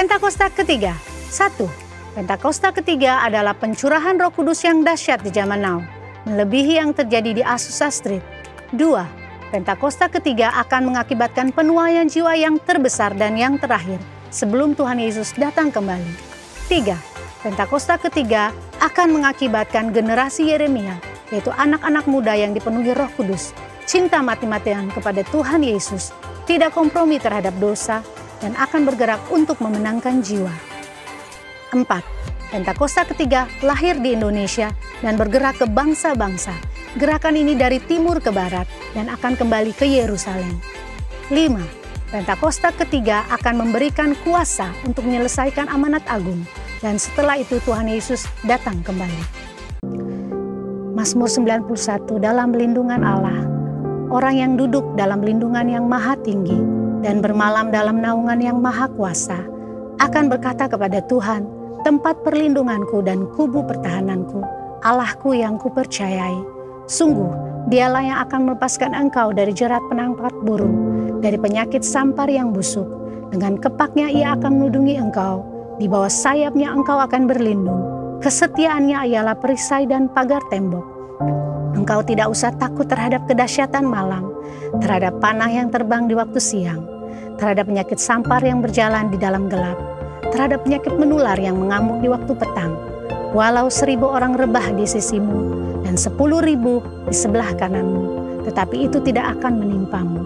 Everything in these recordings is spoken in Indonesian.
Pentakosta ketiga. 1. Pentakosta ketiga adalah pencurahan Roh Kudus yang dahsyat di zaman now, melebihi yang terjadi di Azusa Street. 2. Pentakosta ketiga akan mengakibatkan penuaian jiwa yang terbesar dan yang terakhir sebelum Tuhan Yesus datang kembali. 3. Pentakosta ketiga akan mengakibatkan generasi Yeremia, yaitu anak-anak muda yang dipenuhi Roh Kudus, cinta mati-matian kepada Tuhan Yesus, tidak kompromi terhadap dosa, dan akan bergerak untuk memenangkan jiwa. 4. Pentakosta ketiga lahir di Indonesia dan bergerak ke bangsa-bangsa. Gerakan ini dari timur ke barat dan akan kembali ke Yerusalem. 5. Pentakosta ketiga akan memberikan kuasa untuk menyelesaikan amanat agung, dan setelah itu Tuhan Yesus datang kembali. Mazmur 91, dalam lindungan Allah, orang yang duduk dalam lindungan yang maha tinggi dan bermalam dalam naungan yang maha kuasa, akan berkata kepada Tuhan, tempat perlindunganku dan kubu pertahananku, Allahku yang kupercayai. Sungguh, dialah yang akan melepaskan engkau dari jerat penangkap burung, dari penyakit sampar yang busuk. Dengan kepaknya ia akan melindungi engkau, di bawah sayapnya engkau akan berlindung. Kesetiaannya ialah perisai dan pagar tembok. Engkau tidak usah takut terhadap kedahsyatan malam, terhadap panah yang terbang di waktu siang, terhadap penyakit sampar yang berjalan di dalam gelap, terhadap penyakit menular yang mengamuk di waktu petang. Walau 1.000 orang rebah di sisimu dan 10.000 di sebelah kananmu, tetapi itu tidak akan menimpamu.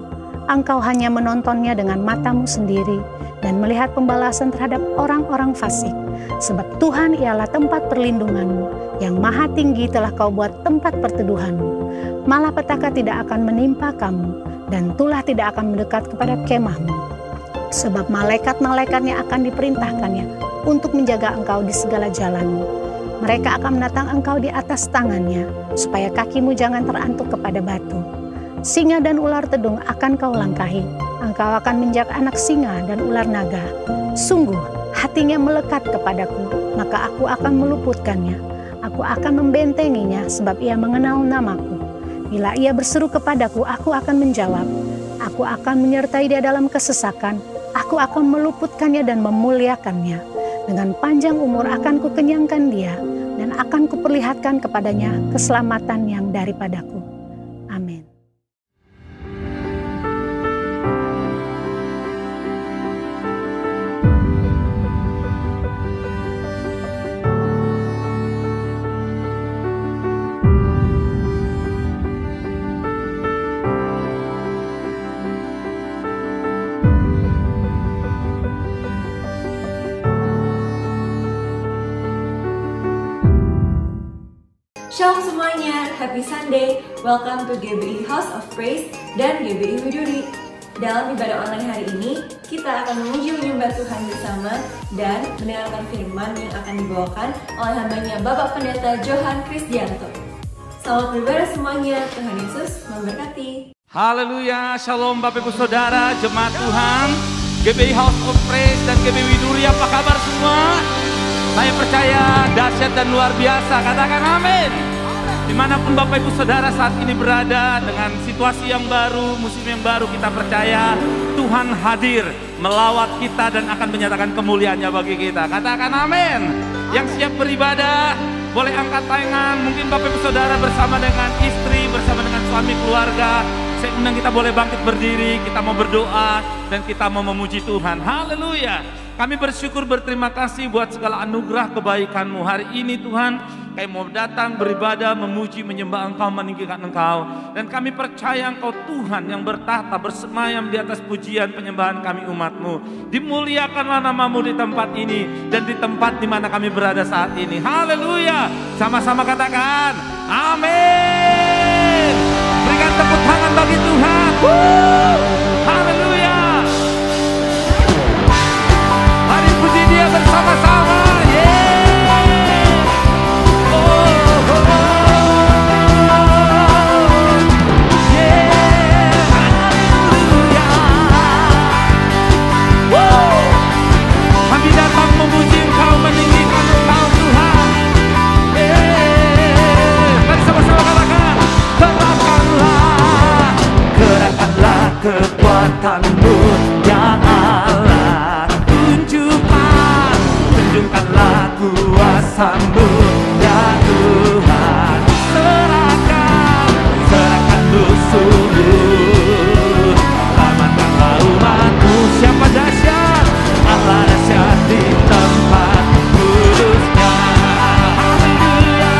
Engkau hanya menontonnya dengan matamu sendiri dan melihat pembalasan terhadap orang-orang fasik. Sebab Tuhan ialah tempat perlindunganmu, yang maha tinggi telah kau buat tempat perteduhanmu. Malapetaka tidak akan menimpa kamu, dan tulah tidak akan mendekat kepada kemahmu. Sebab malaikat-malaikatnya akan diperintahkannya untuk menjaga engkau di segala jalanmu. Mereka akan menatang engkau di atas tangannya, supaya kakimu jangan terantuk kepada batu. Singa dan ular tedung akan kau langkahi. Engkau akan menjak anak singa dan ular naga. Sungguh, hatinya melekat kepadaku, maka aku akan meluputkannya. Aku akan membentenginya, sebab ia mengenal namaku. Bila ia berseru kepadaku, aku akan menjawab. Aku akan menyertai dia dalam kesesakan. Aku akan meluputkannya dan memuliakannya. Dengan panjang umur akan kukenyangkan dia, dan akan kuperlihatkan kepadanya keselamatan yang daripadaku. Amin. Shalom semuanya, Happy Sunday, welcome to GBI House of Praise dan GBI Widuri. Dalam ibadah online hari ini, kita akan memuji menyembah Tuhan bersama dan mendengarkan firman yang akan dibawakan oleh hambanya Bapak Pendeta Johan Krisdianto. Selamat beribadah semuanya, Tuhan Yesus memberkati. Haleluya, shalom Bapak Ibu Saudara, jemaat Tuhan, GBI House of Praise dan GBI Widuri, apa kabar semua? Saya percaya dahsyat dan luar biasa, katakan amin. Dimanapun Bapak Ibu Saudara saat ini berada, dengan situasi yang baru, musim yang baru, kita percaya Tuhan hadir melawat kita dan akan menyatakan kemuliaannya bagi kita. Katakan amin. Yang siap beribadah boleh angkat tangan. Mungkin Bapak Ibu Saudara bersama dengan istri, bersama dengan suami, keluarga. Saya undang kita boleh bangkit berdiri, kita mau berdoa dan kita mau memuji Tuhan. Haleluya. Kami bersyukur, berterima kasih buat segala anugerah kebaikan-Mu. Hari ini Tuhan, kami mau datang beribadah, memuji, menyembah Engkau, meninggikan Engkau. Dan kami percaya Engkau Tuhan yang bertahta, bersemayam di atas pujian penyembahan kami umat-Mu. Dimuliakanlah nama-Mu di tempat ini dan di tempat di mana kami berada saat ini. Haleluya. Sama-sama katakan, amin. Berikan tepuk tangan bagi Tuhan. Haleluya. Mari puji Dia bersama-sama. Kami datang memuji Engkau, meninggikan Engkau Tuhan. Mari sama-sama katakan, gerakkanlah kekuatan kuasamu ya Tuhan. Serahkan musuhmu, selamatkanlah umatmu. Siapa dahsyat, Allah dahsyat di tempat kudusnya. Haleluya.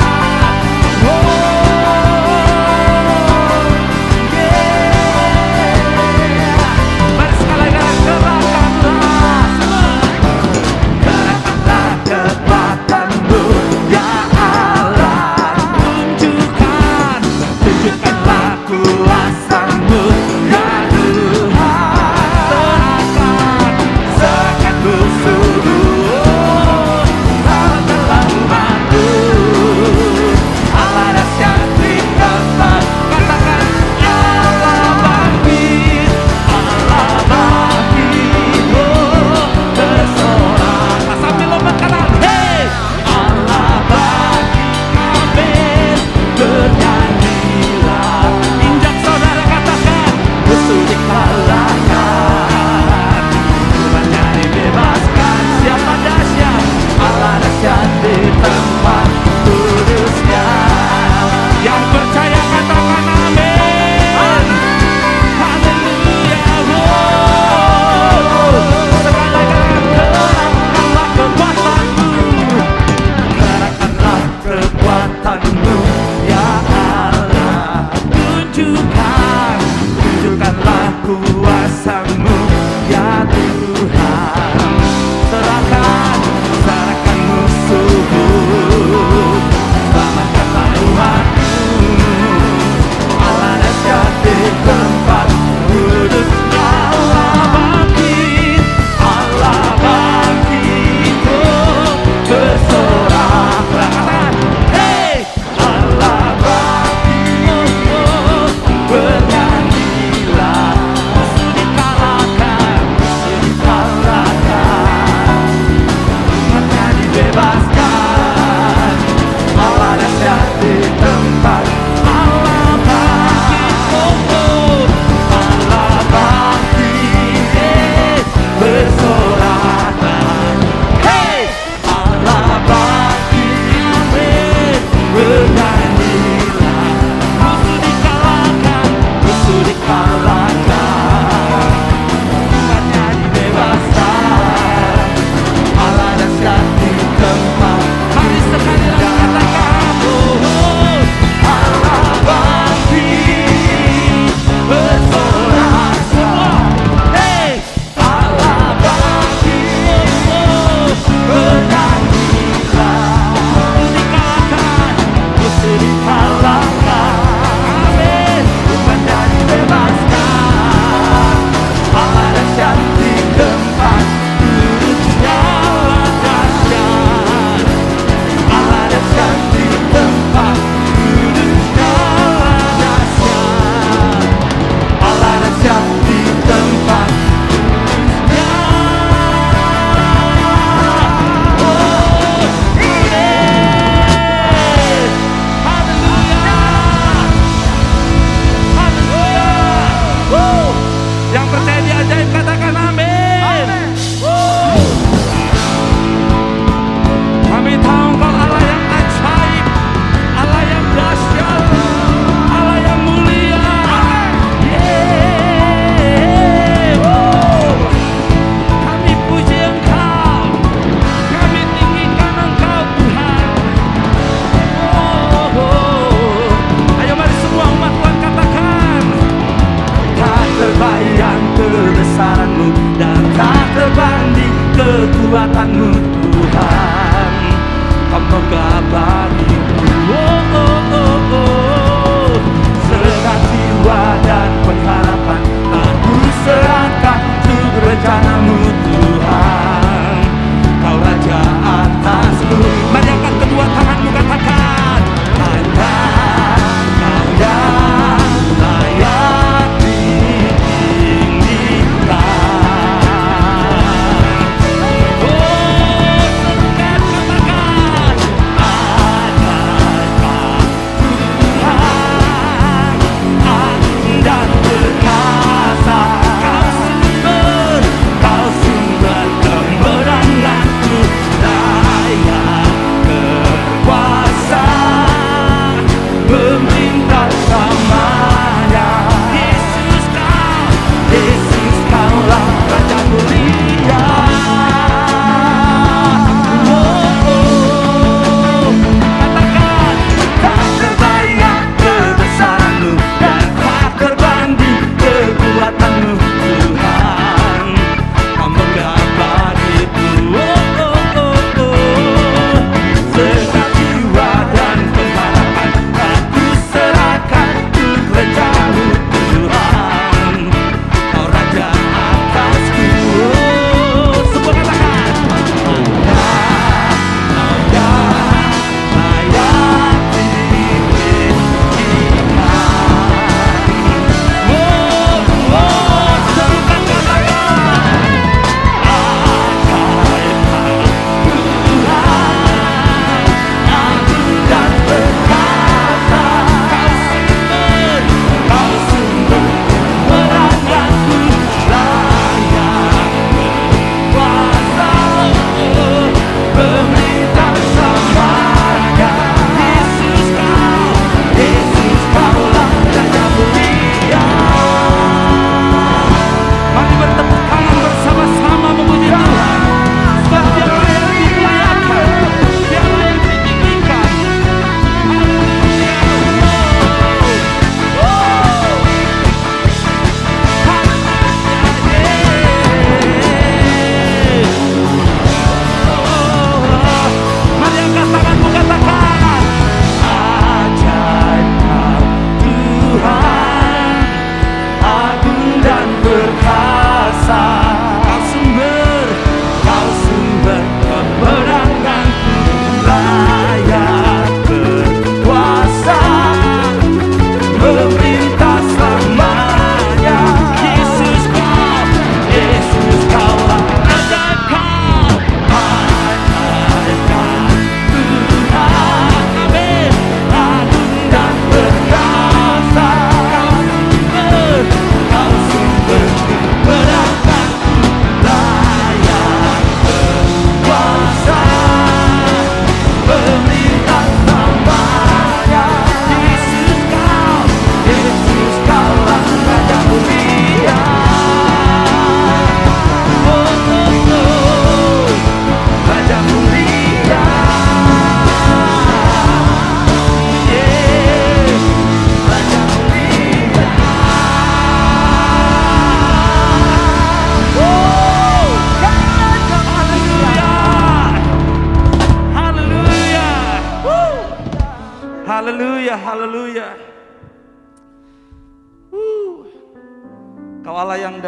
Mari sekali lagi kerahkanlah kekuatanmu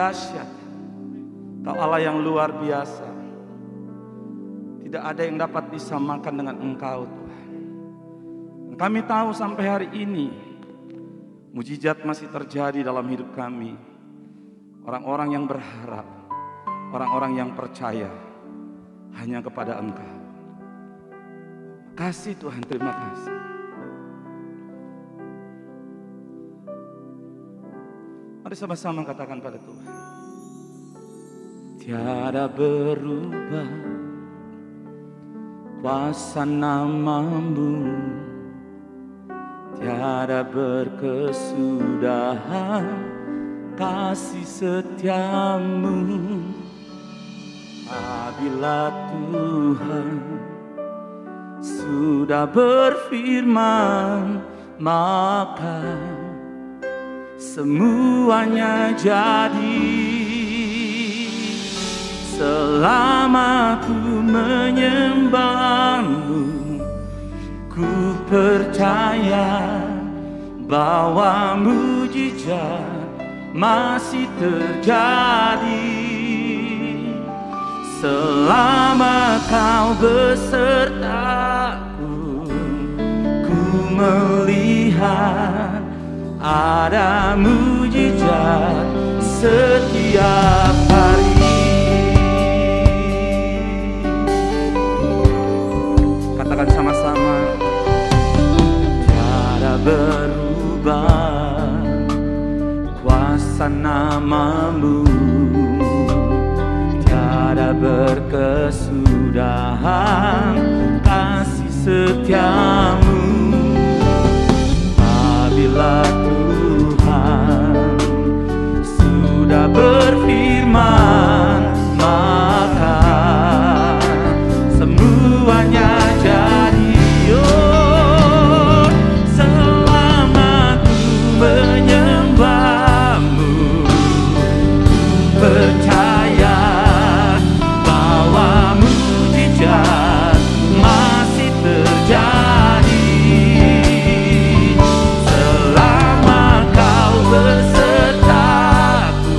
dahsyat, Kau Allah yang luar biasa. Tidak ada yang dapat disamakan dengan Engkau Tuhan. Dan kami tahu sampai hari ini mujizat masih terjadi dalam hidup kami. Orang-orang yang berharap, orang-orang yang percaya hanya kepada Engkau. Kasih Tuhan, terima kasih. Mari sama-sama katakan pada Tuhan. Tiada berubah kuasa nama-Mu, tiada berkesudahan kasih setia-Mu. Apabila Tuhan sudah berfirman, maka semuanya jadi. Selama ku menyembah-Mu, ku percaya bahwa mujizat masih terjadi. Selama Kau besertaku, ku melihat ada mujizat setiap hari. Katakan sama-sama. Tiada berubah kuasa nama-Mu, tiada berkesudahan kasih setia-Mu. Apabila Tuhan sudah berfirman, maka semuanya jadi. Oh, selama ku menyembah-Mu, ku percaya bahwa mujizat masih terjadi. Selama Kau besertaku,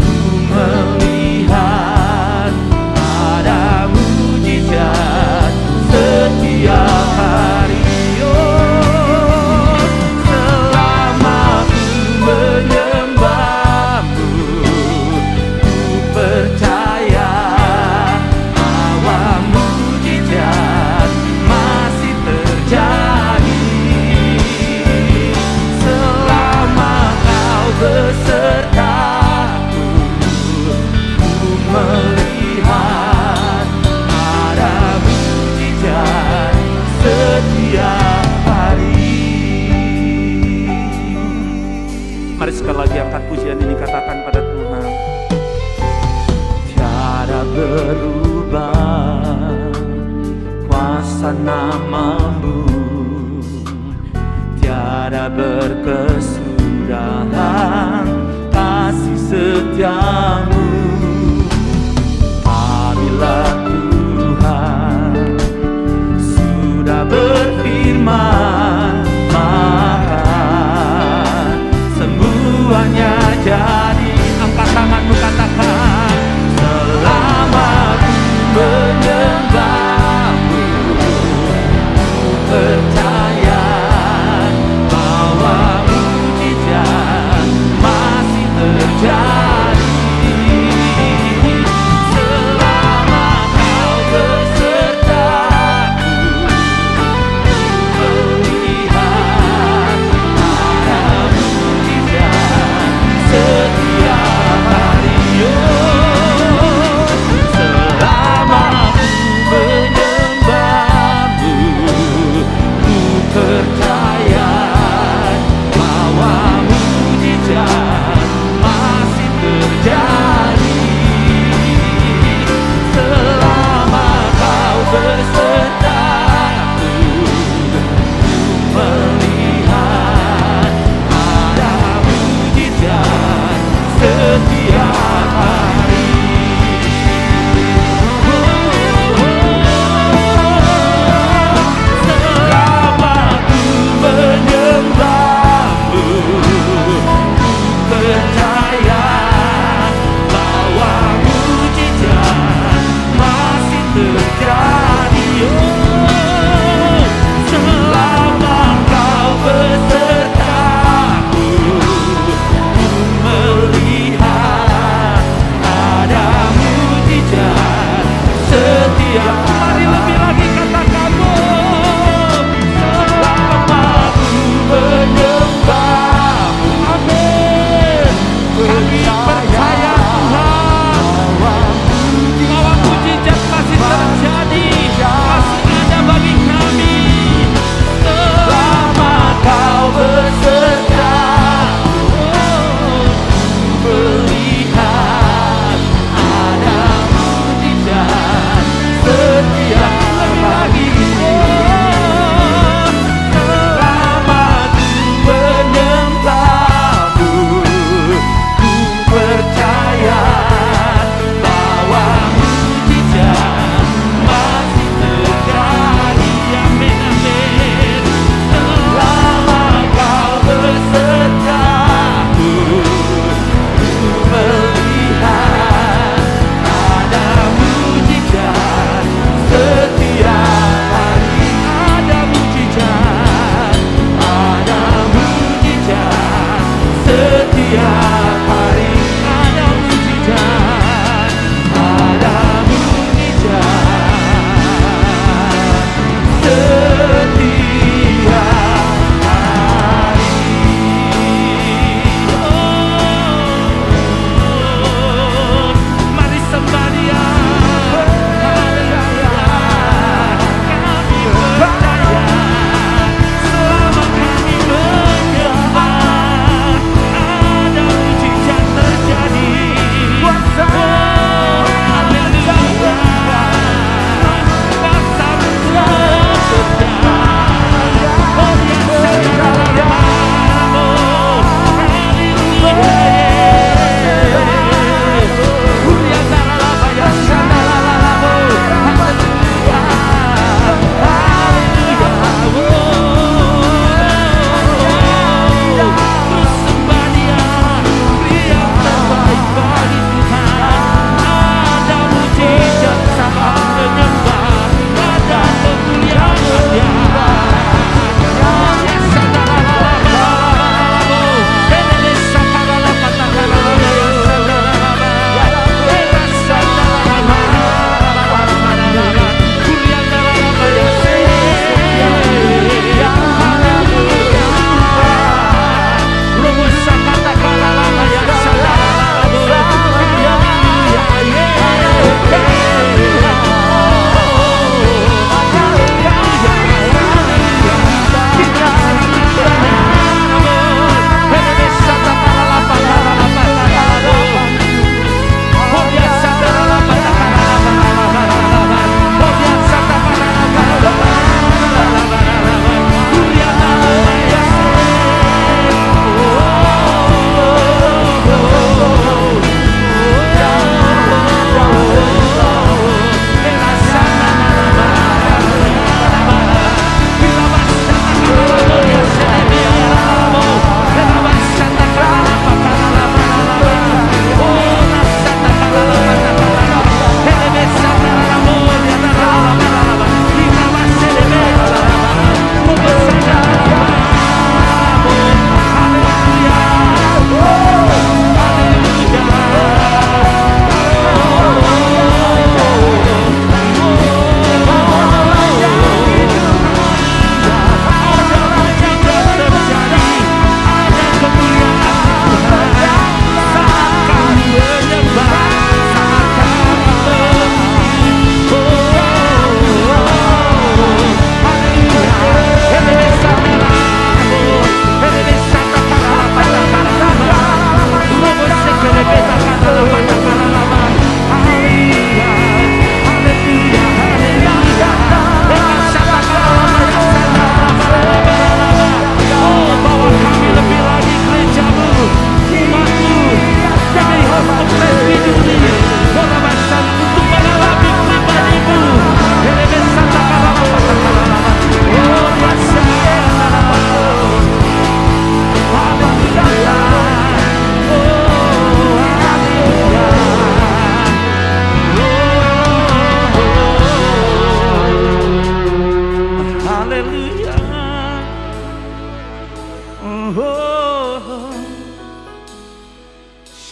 ku melihat ada mujizat setiap hari. Oh, selama ku menyembah-Mu, ku percaya bahwa mujizat masih terjadi. Selama Kau besertaku, ku melihat ada mujizat setiap hari. Mari sekali lagi angkat pujian ini, katakan pada Tuhan.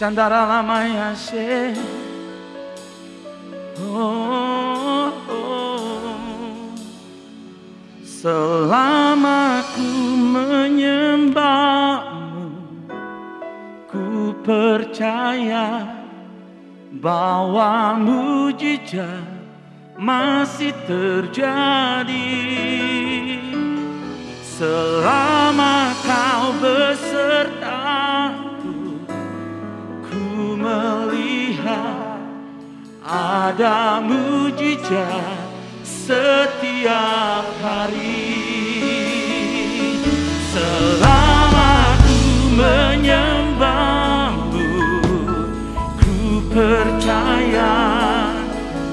Shandara lamaya she. Selama ku menyembahmu, ku percaya bahwa mujizat masih terjadi. Selama kau besertaku, ku melihat ada mujizat setiap hari. Selama ku menyembahmu, ku percaya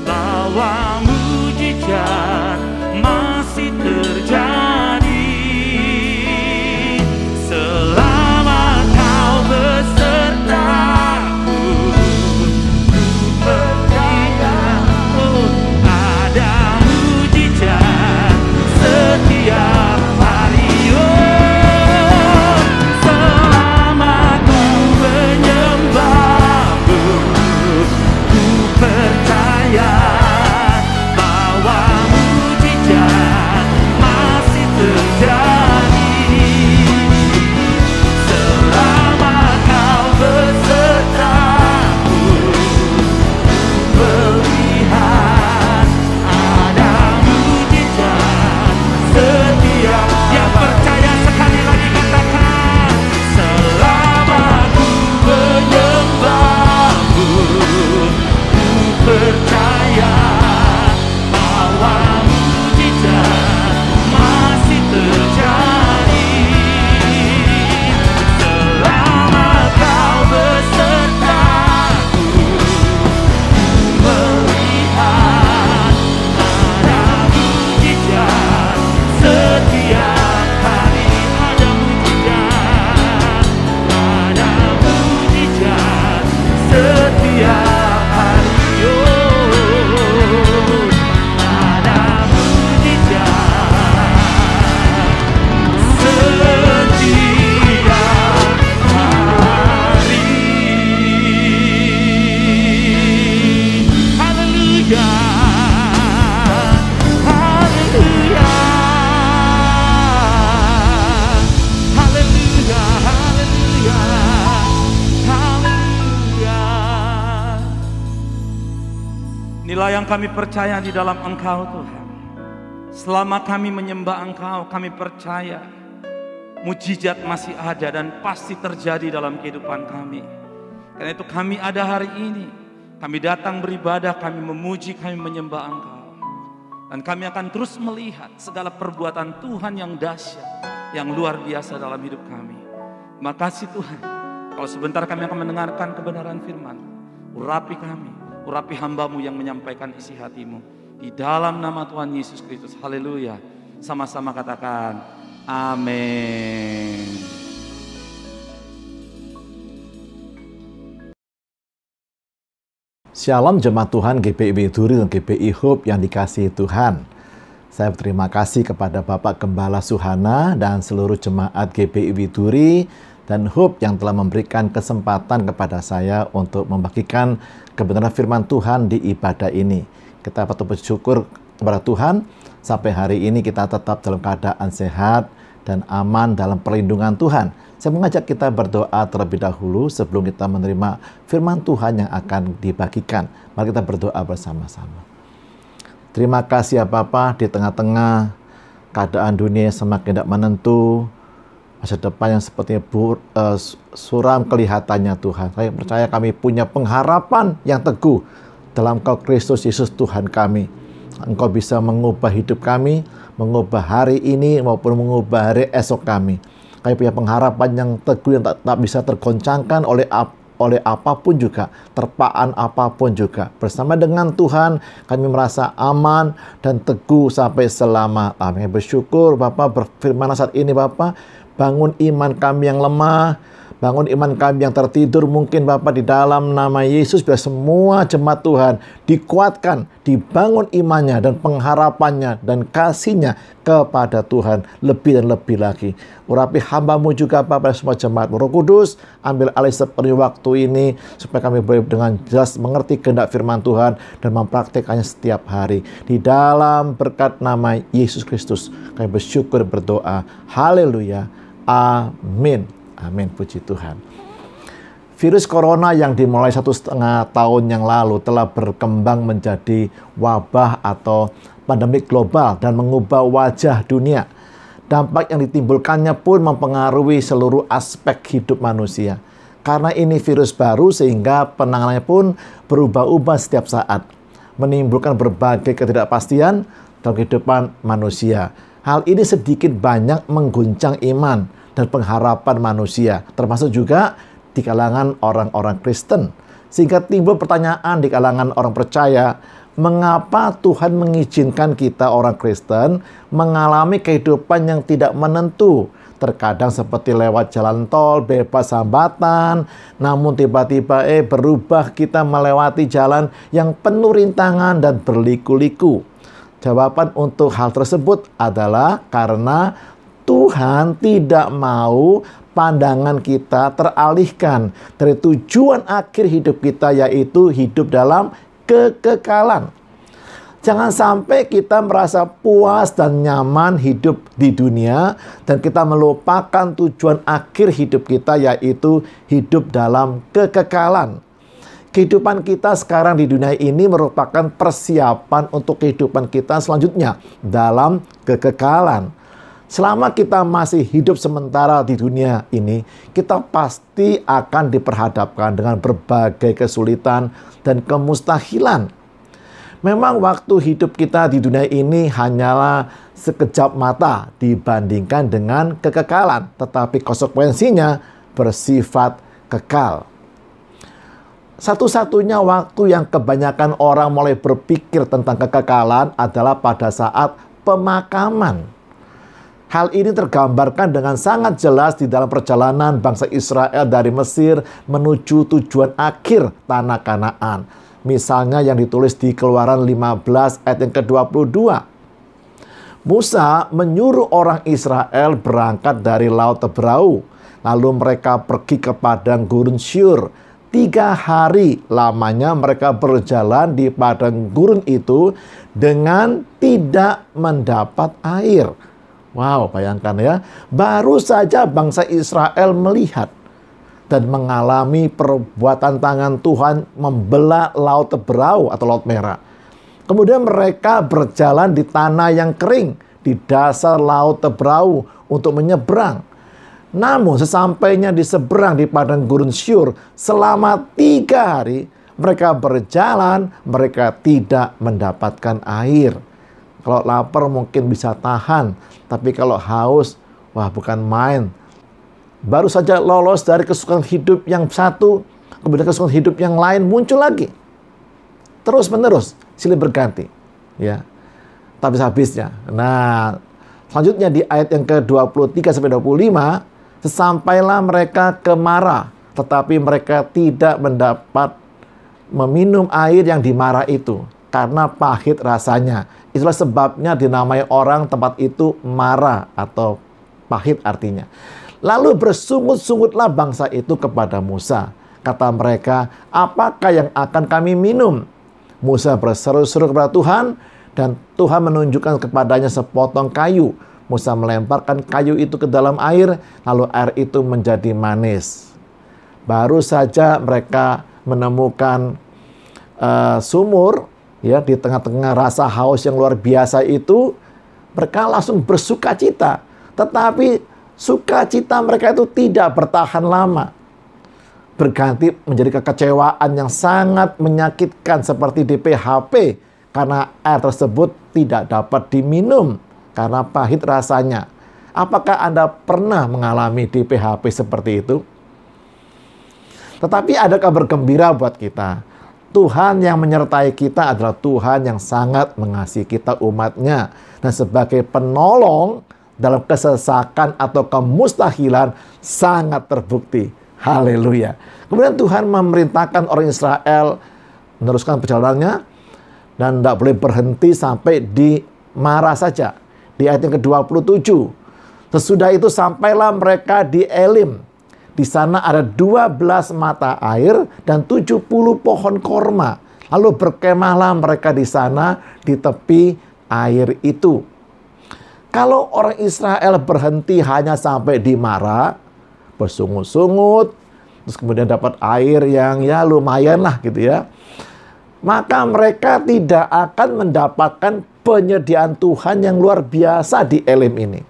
bahwa mujizat masih terjadi. Selama kau besertaku, ku percaya ada mujizat setiap hari. Selama ku menyembahmu, ku percaya bahwa mujizat masih terjadi. Selama kau besertaku, ku melihat ada mujizat setiap. Yang percaya sekali lagi katakan, selama ku menyembahmu, ku percaya bahwa mujizat masih terjadi. Selama kau besertaku, ku melihat ada mujizat setiap hari. Ada mujizat, ada mujizat setiap hari. Ada mujizat setiap hari. Haleluya, haleluya, haleluya, haleluya, haleluya. Inilah yang kami percaya di dalam Engkau Tuhan. Selama kami menyembah Engkau, kami percaya mujizat masih ada dan pasti terjadi dalam kehidupan kami. Karena itu kami ada hari ini. Kami datang beribadah, kami memuji, kami menyembah Engkau. Dan kami akan terus melihat segala perbuatan Tuhan yang dahsyat, yang luar biasa dalam hidup kami. Terima kasih Tuhan. Kalau sebentar kami akan mendengarkan kebenaran firman, urapi kami, urapi hamba-Mu yang menyampaikan isi hati-Mu. Di dalam nama Tuhan Yesus Kristus, haleluya. Sama-sama katakan, amin. Shalom jemaat Tuhan GBI Widuri dan GBI Hope yang dikasihi Tuhan. Saya berterima kasih kepada Bapak Gembala Suhana dan seluruh jemaat GBI Widuri dan Hope yang telah memberikan kesempatan kepada saya untuk membagikan kebenaran firman Tuhan di ibadah ini. Kita patut bersyukur kepada Tuhan, sampai hari ini kita tetap dalam keadaan sehat dan aman dalam perlindungan Tuhan. Saya mengajak kita berdoa terlebih dahulu sebelum kita menerima firman Tuhan yang akan dibagikan. Mari kita berdoa bersama-sama. Terima kasih ya Bapa, di tengah-tengah keadaan dunia semakin tidak menentu, masa depan yang sepertinya suram kelihatannya Tuhan. Saya percaya kami punya pengharapan yang teguh dalam Engkau Kristus Yesus Tuhan kami. Engkau bisa mengubah hidup kami, mengubah hari ini maupun mengubah hari esok kami. Kami punya pengharapan yang teguh yang tak bisa tergoncangkan oleh apapun juga, terpaan apapun juga. Bersama dengan Tuhan kami merasa aman dan teguh sampai selama. Kami bersyukur Bapak berfirman saat ini Bapak, bangun iman kami yang lemah, Bangun iman kami yang tertidur mungkin Bapak di dalam nama Yesus, biar semua jemaat Tuhan dikuatkan, dibangun imannya dan pengharapannya dan kasihnya kepada Tuhan lebih dan lebih lagi. Urapi hamba-Mu juga Bapak, semua jemaat Roh Kudus, ambil alih seperti waktu ini supaya kami boleh dengan jelas mengerti kehendak firman Tuhan dan mempraktikkannya setiap hari. Di dalam berkat nama Yesus Kristus kami bersyukur berdoa. Haleluya. Amin. Amin, puji Tuhan. Virus corona yang dimulai 1,5 tahun yang lalu telah berkembang menjadi wabah atau pandemi global dan mengubah wajah dunia. Dampak yang ditimbulkannya pun mempengaruhi seluruh aspek hidup manusia. Karena ini virus baru sehingga penanganannya pun berubah-ubah setiap saat, menimbulkan berbagai ketidakpastian dalam kehidupan manusia. Hal ini sedikit banyak mengguncang iman dan pengharapan manusia, termasuk juga di kalangan orang-orang Kristen. Sehingga timbul pertanyaan di kalangan orang percaya, mengapa Tuhan mengizinkan kita orang Kristen mengalami kehidupan yang tidak menentu? Terkadang seperti lewat jalan tol, bebas hambatan, namun tiba-tiba berubah kita melewati jalan yang penuh rintangan dan berliku-liku. Jawaban untuk hal tersebut adalah karena Tuhan tidak mau pandangan kita teralihkan dari tujuan akhir hidup kita, yaitu hidup dalam kekekalan. Jangan sampai kita merasa puas dan nyaman hidup di dunia dan kita melupakan tujuan akhir hidup kita, yaitu hidup dalam kekekalan. Kehidupan kita sekarang di dunia ini merupakan persiapan untuk kehidupan kita selanjutnya dalam kekekalan. Selama kita masih hidup sementara di dunia ini, kita pasti akan diperhadapkan dengan berbagai kesulitan dan kemustahilan. Memang waktu hidup kita di dunia ini hanyalah sekejap mata dibandingkan dengan kekekalan, tetapi konsekuensinya bersifat kekal. Satu-satunya waktu yang kebanyakan orang mulai berpikir tentang kekekalan adalah pada saat pemakaman. Hal ini tergambarkan dengan sangat jelas di dalam perjalanan bangsa Israel dari Mesir menuju tujuan akhir tanah Kanaan. Misalnya yang ditulis di Keluaran 15 ayat yang ke-22. Musa menyuruh orang Israel berangkat dari Laut Teberau. Lalu mereka pergi ke padang gurun Syur. 3 hari lamanya mereka berjalan di padang gurun itu dengan tidak mendapat air. Wow, bayangkan ya. Baru saja bangsa Israel melihat dan mengalami perbuatan tangan Tuhan membelah Laut Teberau atau Laut Merah. Kemudian mereka berjalan di tanah yang kering di dasar Laut Teberau untuk menyeberang. Namun sesampainya di seberang di padang gurun Syur, selama 3 hari mereka berjalan, mereka tidak mendapatkan air. Kalau lapar mungkin bisa tahan, tapi kalau haus, wah bukan main. Baru saja lolos dari kesukaan hidup yang satu, kemudian kesukaan hidup yang lain muncul lagi. Terus menerus, silih berganti. Ya, tapi habisnya. Nah, selanjutnya di ayat yang ke-23-25, sesampailah mereka ke Mara, tetapi mereka tidak mendapat meminum air yang di Mara itu, karena pahit rasanya. Itulah sebabnya dinamai orang tempat itu Mara atau pahit artinya. Lalu bersungut-sungutlah bangsa itu kepada Musa. Kata mereka, apakah yang akan kami minum? Musa berseru-seru kepada Tuhan dan Tuhan menunjukkan kepadanya sepotong kayu. Musa melemparkan kayu itu ke dalam air, lalu air itu menjadi manis. Baru saja mereka menemukan sumur, ya, di tengah-tengah rasa haus yang luar biasa itu, mereka langsung bersukacita. Tetapi sukacita mereka itu tidak bertahan lama. Berganti menjadi kekecewaan yang sangat menyakitkan seperti di PHP. Karena air tersebut tidak dapat diminum. Karena pahit rasanya. Apakah Anda pernah mengalami di PHP seperti itu? Tetapi ada kabar gembira buat kita. Tuhan yang menyertai kita adalah Tuhan yang sangat mengasihi kita umatnya. Dan sebagai penolong dalam kesesakan atau kemustahilan sangat terbukti. Haleluya. Kemudian Tuhan memerintahkan orang Israel meneruskan perjalanannya dan tidak boleh berhenti sampai di Mara saja. Di ayat yang ke-27. Sesudah itu sampailah mereka di Elim. Di sana ada 12 mata air dan 70 pohon korma. Lalu berkemahlah mereka di sana di tepi air itu. Kalau orang Israel berhenti hanya sampai di Mara, bersungut-sungut, terus kemudian dapat air yang ya lumayan lah gitu ya, maka mereka tidak akan mendapatkan penyediaan Tuhan yang luar biasa di Elim ini.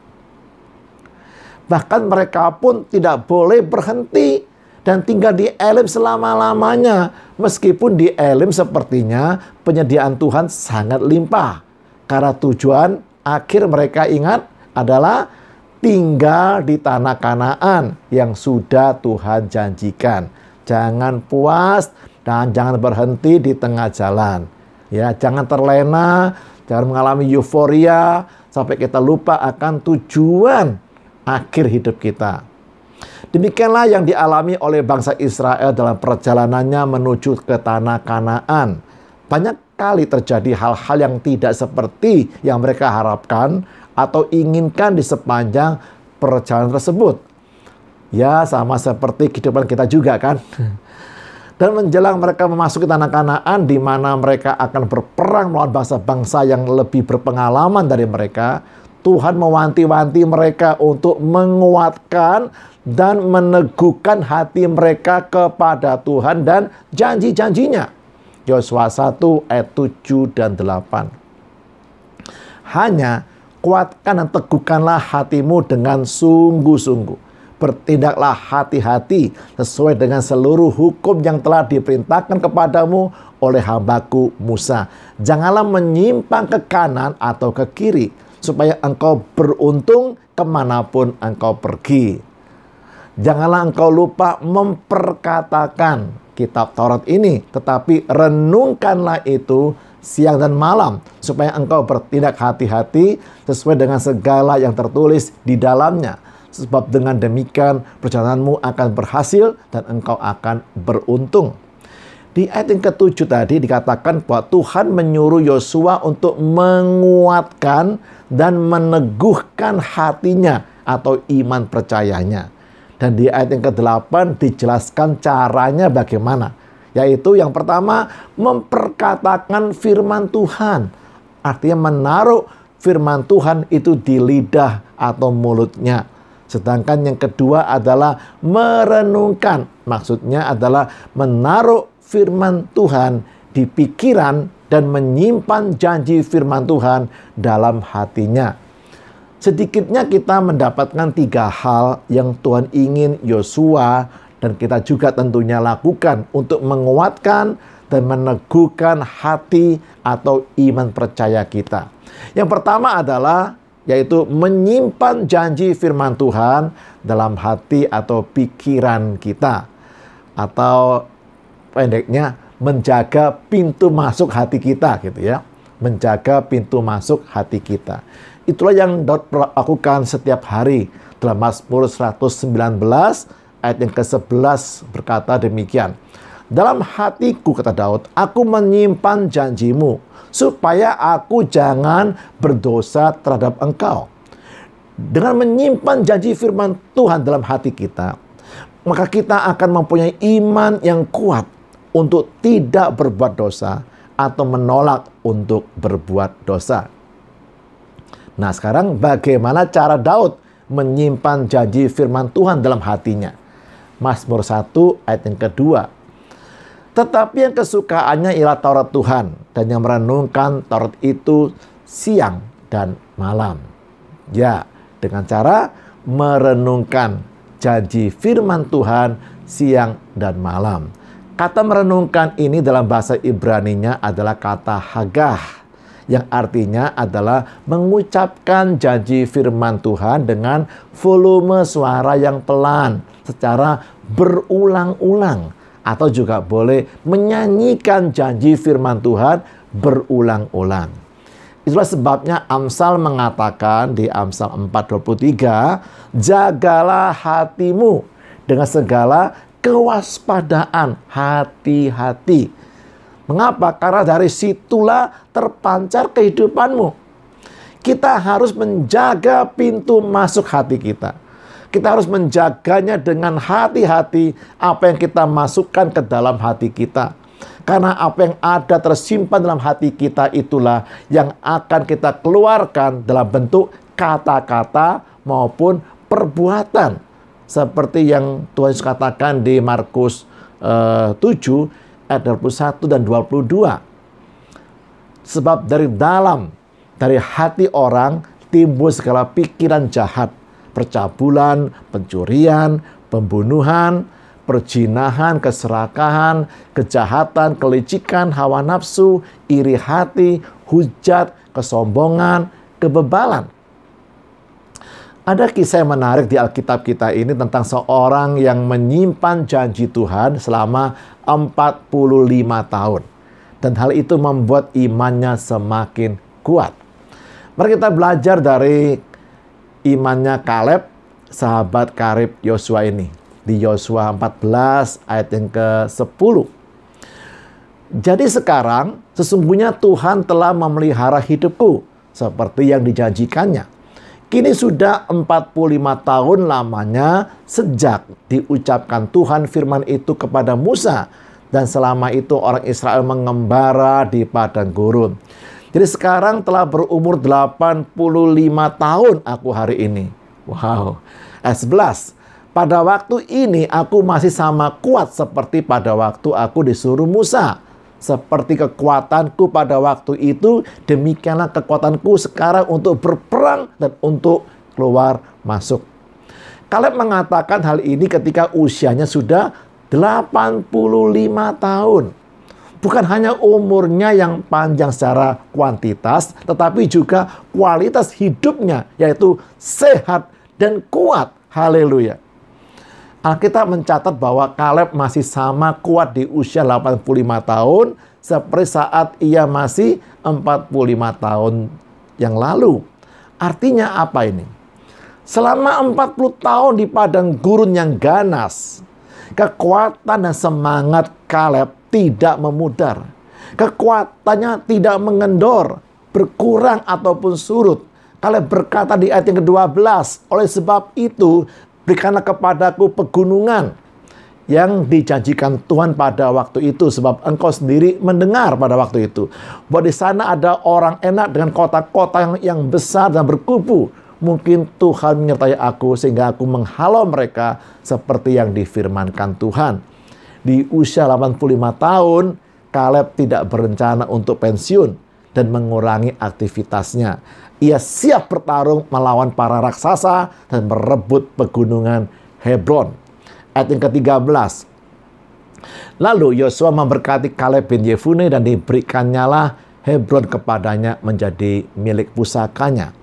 Bahkan mereka pun tidak boleh berhenti dan tinggal di Elim selama-lamanya. Meskipun di Elim sepertinya penyediaan Tuhan sangat limpah. Karena tujuan akhir mereka ingat adalah tinggal di tanah Kanaan yang sudah Tuhan janjikan. Jangan puas dan jangan berhenti di tengah jalan. Ya, jangan terlena, jangan mengalami euforia sampai kita lupa akan tujuan akhir hidup kita. Demikianlah yang dialami oleh bangsa Israel dalam perjalanannya menuju ke tanah Kanaan. Banyak kali terjadi hal-hal yang tidak seperti yang mereka harapkan atau inginkan di sepanjang perjalanan tersebut. Ya, sama seperti kehidupan kita juga kan. Dan menjelang mereka memasuki tanah Kanaan di mana mereka akan berperang melawan bangsa-bangsa yang lebih berpengalaman dari mereka, Tuhan mewanti-wanti mereka untuk menguatkan dan meneguhkan hati mereka kepada Tuhan dan janji-janjinya. Yosua 1 ayat 7 dan 8. Hanya kuatkan dan teguhkanlah hatimu dengan sungguh-sungguh. Bertindaklah hati-hati sesuai dengan seluruh hukum yang telah diperintahkan kepadamu oleh hambaku Musa. Janganlah menyimpang ke kanan atau ke kiri, supaya engkau beruntung kemanapun engkau pergi. Janganlah engkau lupa memperkatakan kitab Taurat ini, tetapi renungkanlah itu siang dan malam, supaya engkau bertindak hati-hati sesuai dengan segala yang tertulis di dalamnya. Sebab dengan demikian perjalananmu akan berhasil dan engkau akan beruntung. Di ayat yang ke-7 tadi dikatakan bahwa Tuhan menyuruh Yosua untuk menguatkan dan meneguhkan hatinya atau iman percayanya. Dan di ayat yang ke-8 dijelaskan caranya bagaimana. Yaitu yang pertama, memperkatakan firman Tuhan. Artinya menaruh firman Tuhan itu di lidah atau mulutnya. Sedangkan yang kedua adalah merenungkan. Maksudnya adalah menaruh firman Tuhan di pikiran dan menyimpan janji firman Tuhan dalam hatinya. Sedikitnya kita mendapatkan 3 hal yang Tuhan ingin Yosua dan kita juga tentunya lakukan untuk menguatkan dan meneguhkan hati atau iman percaya kita. Yang pertama adalah yaitu menyimpan janji firman Tuhan dalam hati atau pikiran kita. Atau pendeknya menjaga pintu masuk hati kita gitu ya. Menjaga pintu masuk hati kita. Itulah yang Daud lakukan setiap hari. Dalam Mazmur 119 ayat yang ke-11 berkata demikian. Dalam hatiku, kata Daud, aku menyimpan janjimu, supaya aku jangan berdosa terhadap engkau. Dengan menyimpan janji firman Tuhan dalam hati kita, maka kita akan mempunyai iman yang kuat untuk tidak berbuat dosa atau menolak untuk berbuat dosa. Nah, sekarang bagaimana cara Daud menyimpan janji firman Tuhan dalam hatinya? Mazmur 1 ayat yang kedua. Tetapi yang kesukaannya ialah Taurat Tuhan, dan yang merenungkan Taurat itu siang dan malam. Ya, dengan cara merenungkan janji firman Tuhan siang dan malam. Kata merenungkan ini dalam bahasa Ibraninya adalah kata hagah, yang artinya adalah mengucapkan janji firman Tuhan dengan volume suara yang pelan, secara berulang-ulang. Atau juga boleh menyanyikan janji firman Tuhan berulang-ulang. Itulah sebabnya Amsal mengatakan di Amsal 4:23, jagalah hatimu dengan segala kewaspadaan, hati-hati. Mengapa? Karena dari situlah terpancar kehidupanmu. Kita harus menjaga pintu masuk hati kita. Kita harus menjaganya dengan hati-hati apa yang kita masukkan ke dalam hati kita. Karena apa yang ada tersimpan dalam hati kita itulah yang akan kita keluarkan dalam bentuk kata-kata maupun perbuatan. Seperti yang Tuhan Yesus katakan di Markus 7 ayat 21 dan 22. Sebab dari hati orang timbul segala pikiran jahat, percabulan, pencurian, pembunuhan, perzinahan, keserakahan, kejahatan, kelicikan, hawa nafsu, iri hati, hujat, kesombongan, kebebalan. Ada kisah yang menarik di Alkitab kita ini tentang seorang yang menyimpan janji Tuhan selama 45 tahun. Dan hal itu membuat imannya semakin kuat. Mari kita belajar dari imannya Kaleb, sahabat karib Yosua ini. Di Yosua 14 ayat yang ke-10. Jadi sekarang sesungguhnya Tuhan telah memelihara hidupku seperti yang dijanjikannya. Kini sudah 45 tahun lamanya sejak diucapkan Tuhan firman itu kepada Musa. Dan selama itu orang Israel mengembara di padang gurun. Jadi sekarang telah berumur 85 tahun aku hari ini. Wow. Ayat 11. Pada waktu ini aku masih sama kuat seperti pada waktu aku disuruh Musa. Seperti kekuatanku pada waktu itu, demikianlah kekuatanku sekarang untuk berperang dan untuk keluar masuk. Kaleb mengatakan hal ini ketika usianya sudah 85 tahun. Bukan hanya umurnya yang panjang secara kuantitas, tetapi juga kualitas hidupnya, yaitu sehat dan kuat. Haleluya. Alkitab mencatat bahwa Kaleb masih sama kuat di usia 85 tahun seperti saat ia masih 45 tahun yang lalu. Artinya apa ini? Selama 40 tahun di padang gurun yang ganas, kekuatan dan semangat Kaleb tidak memudar. Kekuatannya tidak mengendor, berkurang ataupun surut. Kaleb berkata di ayat yang ke-12, oleh sebab itu berikanlah kepadaku pegunungan yang dijanjikan Tuhan pada waktu itu, sebab engkau sendiri mendengar pada waktu itu bahwa di sana ada orang enak dengan kota-kota yang besar dan berkubu. Mungkin Tuhan menyertai aku sehingga aku menghalau mereka seperti yang difirmankan Tuhan. Di usia 85 tahun, Kaleb tidak berencana untuk pensiun dan mengurangi aktivitasnya. Ia siap bertarung melawan para raksasa dan merebut pegunungan Hebron. Ayat yang ke-13. Lalu Yosua memberkati Kaleb bin Yefune dan diberikannya Hebron kepadanya menjadi milik pusakanya.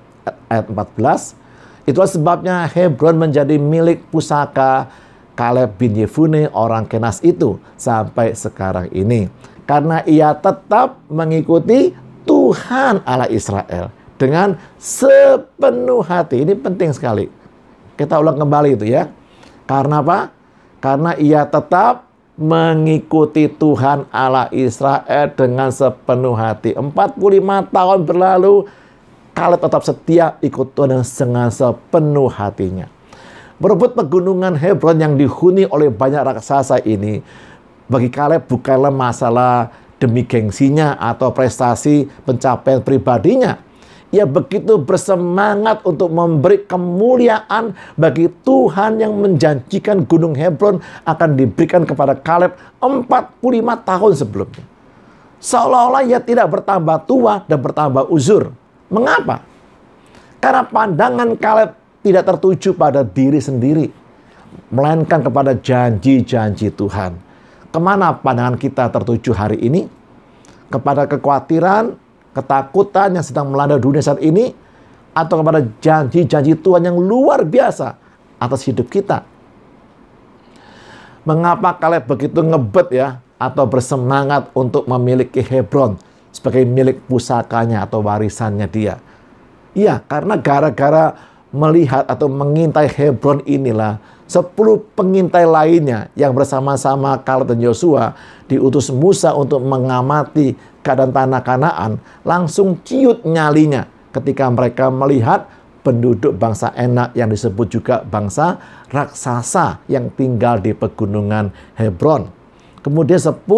Ayat 14. Itulah sebabnya Hebron menjadi milik pusaka Kaleb bin Yefune orang Kenas itu sampai sekarang ini. Karena ia tetap mengikuti Tuhan Allah Israel dengan sepenuh hati. Ini penting sekali. Kita ulang kembali itu ya. Karena apa? Karena ia tetap mengikuti Tuhan Allah Israel dengan sepenuh hati. 45 tahun berlalu, Kaleb tetap setia ikut Tuhan dengan sepenuh hatinya. Berebut pegunungan Hebron yang dihuni oleh banyak raksasa ini, bagi Kaleb bukanlah masalah demi gengsinya atau prestasi pencapaian pribadinya. Ia begitu bersemangat untuk memberi kemuliaan bagi Tuhan yang menjanjikan Gunung Hebron akan diberikan kepada Kaleb 45 tahun sebelumnya. Seolah-olah ia tidak bertambah tua dan bertambah uzur. Mengapa? Karena pandangan Kaleb tidak tertuju pada diri sendiri, melainkan kepada janji-janji Tuhan. Kemana pandangan kita tertuju hari ini? Kepada kekhawatiran, ketakutan yang sedang melanda dunia saat ini, atau kepada janji-janji Tuhan yang luar biasa atas hidup kita? Mengapa Kaleb begitu ngebet ya, atau bersemangat untuk memiliki Hebron sebagai milik pusakanya atau warisannya dia? Iya, karena gara-gara melihat atau mengintai Hebron inilah 10 pengintai lainnya yang bersama-sama Kaleb dan Yosua diutus Musa untuk mengamati keadaan tanah Kanaan langsung ciut nyalinya ketika mereka melihat penduduk bangsa Enak yang disebut juga bangsa raksasa yang tinggal di pegunungan Hebron. Kemudian 10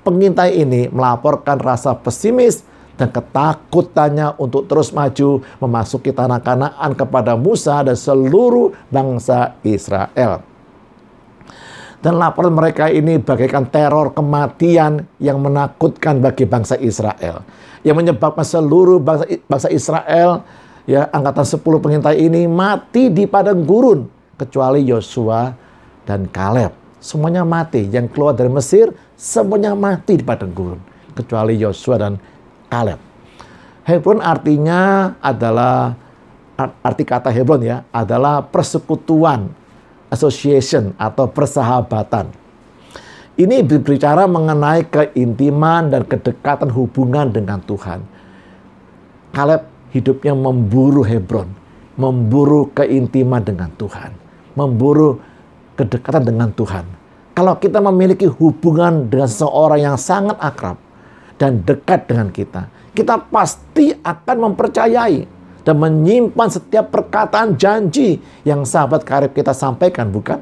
pengintai ini melaporkan rasa pesimis dan ketakutannya untuk terus maju memasuki tanah Kanaan kepada Musa dan seluruh bangsa Israel. Dan laporan mereka ini bagaikan teror kematian yang menakutkan bagi bangsa Israel, yang menyebabkan seluruh bangsa Israel, ya, angkatan 10 pengintai ini mati di padang gurun kecuali Yosua dan Kaleb. Semuanya mati. Yang keluar dari Mesir semuanya mati di padang gurun kecuali Yosua dan Kaleb. Hebron artinya adalah, arti kata Hebron ya, adalah persekutuan, association atau persahabatan. Ini berbicara mengenai keintiman dan kedekatan hubungan dengan Tuhan. Kaleb hidupnya memburu Hebron, memburu keintiman dengan Tuhan, memburu kedekatan dengan Tuhan. Kalau kita memiliki hubungan dengan seseorang yang sangat akrab dan dekat dengan kita, kita pasti akan mempercayai dan menyimpan setiap perkataan janji yang sahabat karib kita sampaikan, bukan?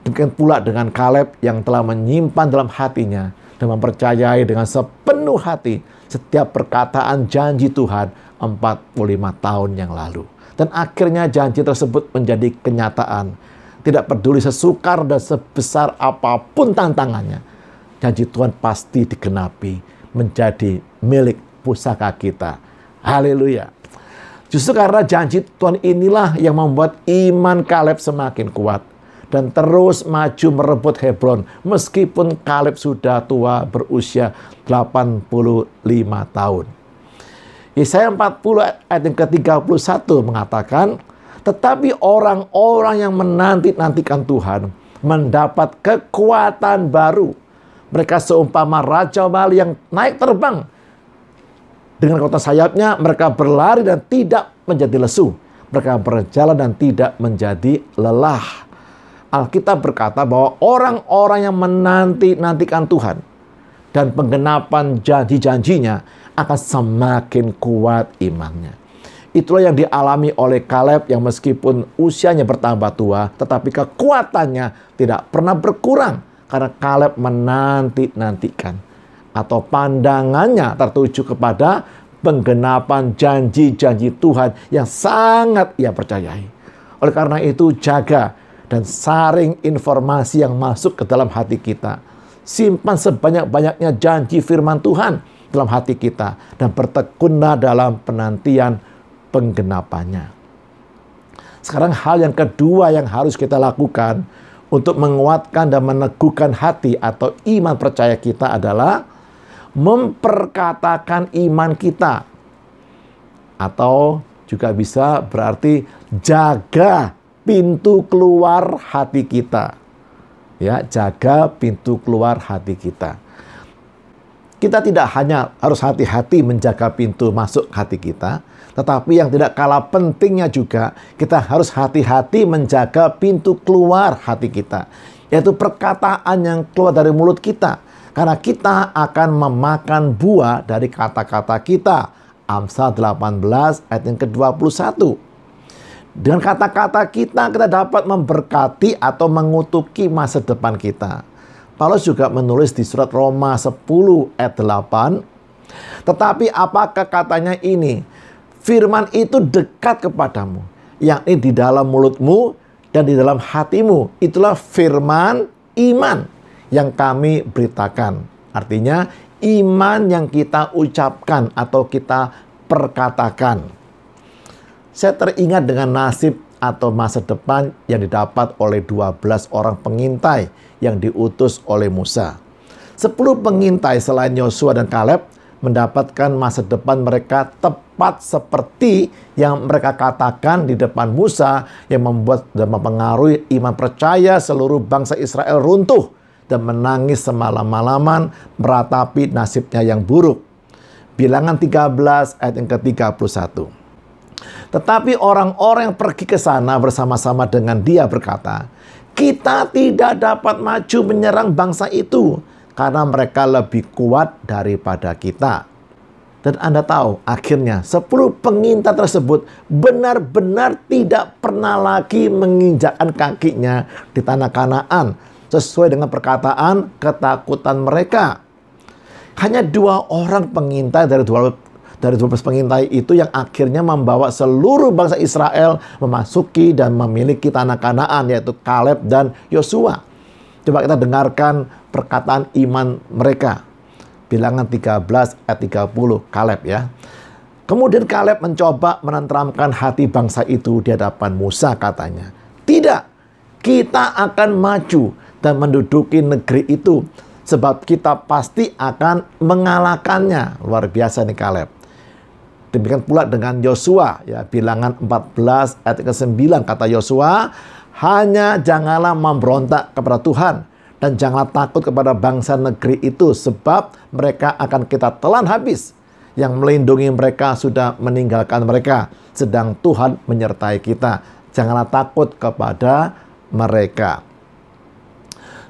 Demikian pula dengan Kaleb yang telah menyimpan dalam hatinya dan mempercayai dengan sepenuh hati setiap perkataan janji Tuhan 45 tahun yang lalu. Dan akhirnya janji tersebut menjadi kenyataan. Tidak peduli sesukar dan sebesar apapun tantangannya, janji Tuhan pasti digenapi, menjadi milik pusaka kita. Haleluya. Justru karena janji Tuhan inilah yang membuat iman Kaleb semakin kuat dan terus maju merebut Hebron meskipun Kaleb sudah tua berusia 85 tahun. Yesaya 40 ayat yang ke-31 mengatakan, tetapi orang-orang yang menanti-nantikan Tuhan mendapat kekuatan baru. Mereka seumpama Raja Wali yang naik terbang. Dengan kekuatan sayapnya mereka berlari dan tidak menjadi lesu. Mereka berjalan dan tidak menjadi lelah. Alkitab berkata bahwa orang-orang yang menanti-nantikan Tuhan dan penggenapan janji-janjinya akan semakin kuat imannya. Itulah yang dialami oleh Kaleb yang meskipun usianya bertambah tua, tetapi kekuatannya tidak pernah berkurang karena Kaleb menanti-nantikan atau pandangannya tertuju kepada penggenapan janji-janji Tuhan yang sangat ia percayai. Oleh karena itu, jaga dan saring informasi yang masuk ke dalam hati kita. Simpan sebanyak-banyaknya janji firman Tuhan dalam hati kita dan bertekunlah dalam penantian penggenapannya. Sekarang hal yang kedua yang harus kita lakukan untuk menguatkan dan meneguhkan hati atau iman percaya kita adalah memperkatakan iman kita. Atau juga bisa berarti jaga pintu keluar hati kita. Ya, jaga pintu keluar hati kita. Kita tidak hanya harus hati-hati menjaga pintu masuk hati kita, tetapi yang tidak kalah pentingnya juga kita harus hati-hati menjaga pintu keluar hati kita, yaitu perkataan yang keluar dari mulut kita, karena kita akan memakan buah dari kata-kata kita. Amsal 18 ayat yang ke-21. Dengan kata-kata kita dapat memberkati atau mengutuki masa depan kita. Paulus juga menulis di surat Roma 10 ayat 8. Tetapi apakah katanya ini? Firman itu dekat kepadamu, yakni di dalam mulutmu dan di dalam hatimu. Itulah firman iman yang kami beritakan. Artinya iman yang kita ucapkan atau kita perkatakan. Saya teringat dengan nasib atau masa depan yang didapat oleh 12 orang pengintai yang diutus oleh Musa. 10 pengintai selain Yosua dan Kaleb mendapatkan masa depan mereka tepat seperti yang mereka katakan di depan Musa, yang membuat dan mempengaruhi iman percaya seluruh bangsa Israel runtuh dan menangis semalam-malaman meratapi nasibnya yang buruk. Bilangan 13 ayat yang ke-31. Tetapi orang-orang yang pergi ke sana bersama-sama dengan dia berkata, kita tidak dapat maju menyerang bangsa itu karena mereka lebih kuat daripada kita. Dan Anda tahu, akhirnya 10 pengintai tersebut benar-benar tidak pernah lagi menginjakkan kakinya di tanah Kanaan sesuai dengan perkataan ketakutan mereka. Hanya 2 orang pengintai dari 12 pengintai itu yang akhirnya membawa seluruh bangsa Israel memasuki dan memiliki tanah Kanaan, yaitu Kaleb dan Yosua. Coba kita dengarkan perkataan iman mereka. Bilangan 13 ayat 30, Kaleb ya. Kemudian Kaleb mencoba menenteramkan hati bangsa itu di hadapan Musa, katanya, tidak, kita akan maju dan menduduki negeri itu, sebab kita pasti akan mengalahkannya. Luar biasa nih Kaleb. Demikian pula dengan Yosua, ya, Bilangan 14 ayat ke-9, kata Yosua, hanya janganlah memberontak kepada Tuhan dan janganlah takut kepada bangsa negeri itu, sebab mereka akan kita telan habis. Yang melindungi mereka sudah meninggalkan mereka, sedang Tuhan menyertai kita. Janganlah takut kepada mereka.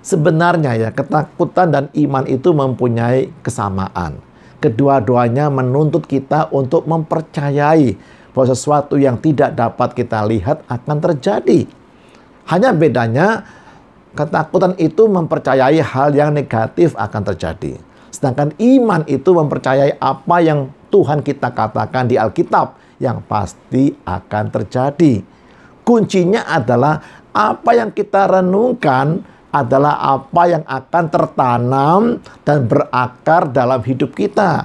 Sebenarnya ya, ketakutan dan iman itu mempunyai kesamaan. Kedua-duanya menuntut kita untuk mempercayai bahwa sesuatu yang tidak dapat kita lihat akan terjadi. Hanya bedanya, ketakutan itu mempercayai hal yang negatif akan terjadi. Sedangkan iman itu mempercayai apa yang Tuhan kita katakan di Alkitab yang pasti akan terjadi. Kuncinya adalah apa yang kita renungkan adalah apa yang akan tertanam dan berakar dalam hidup kita.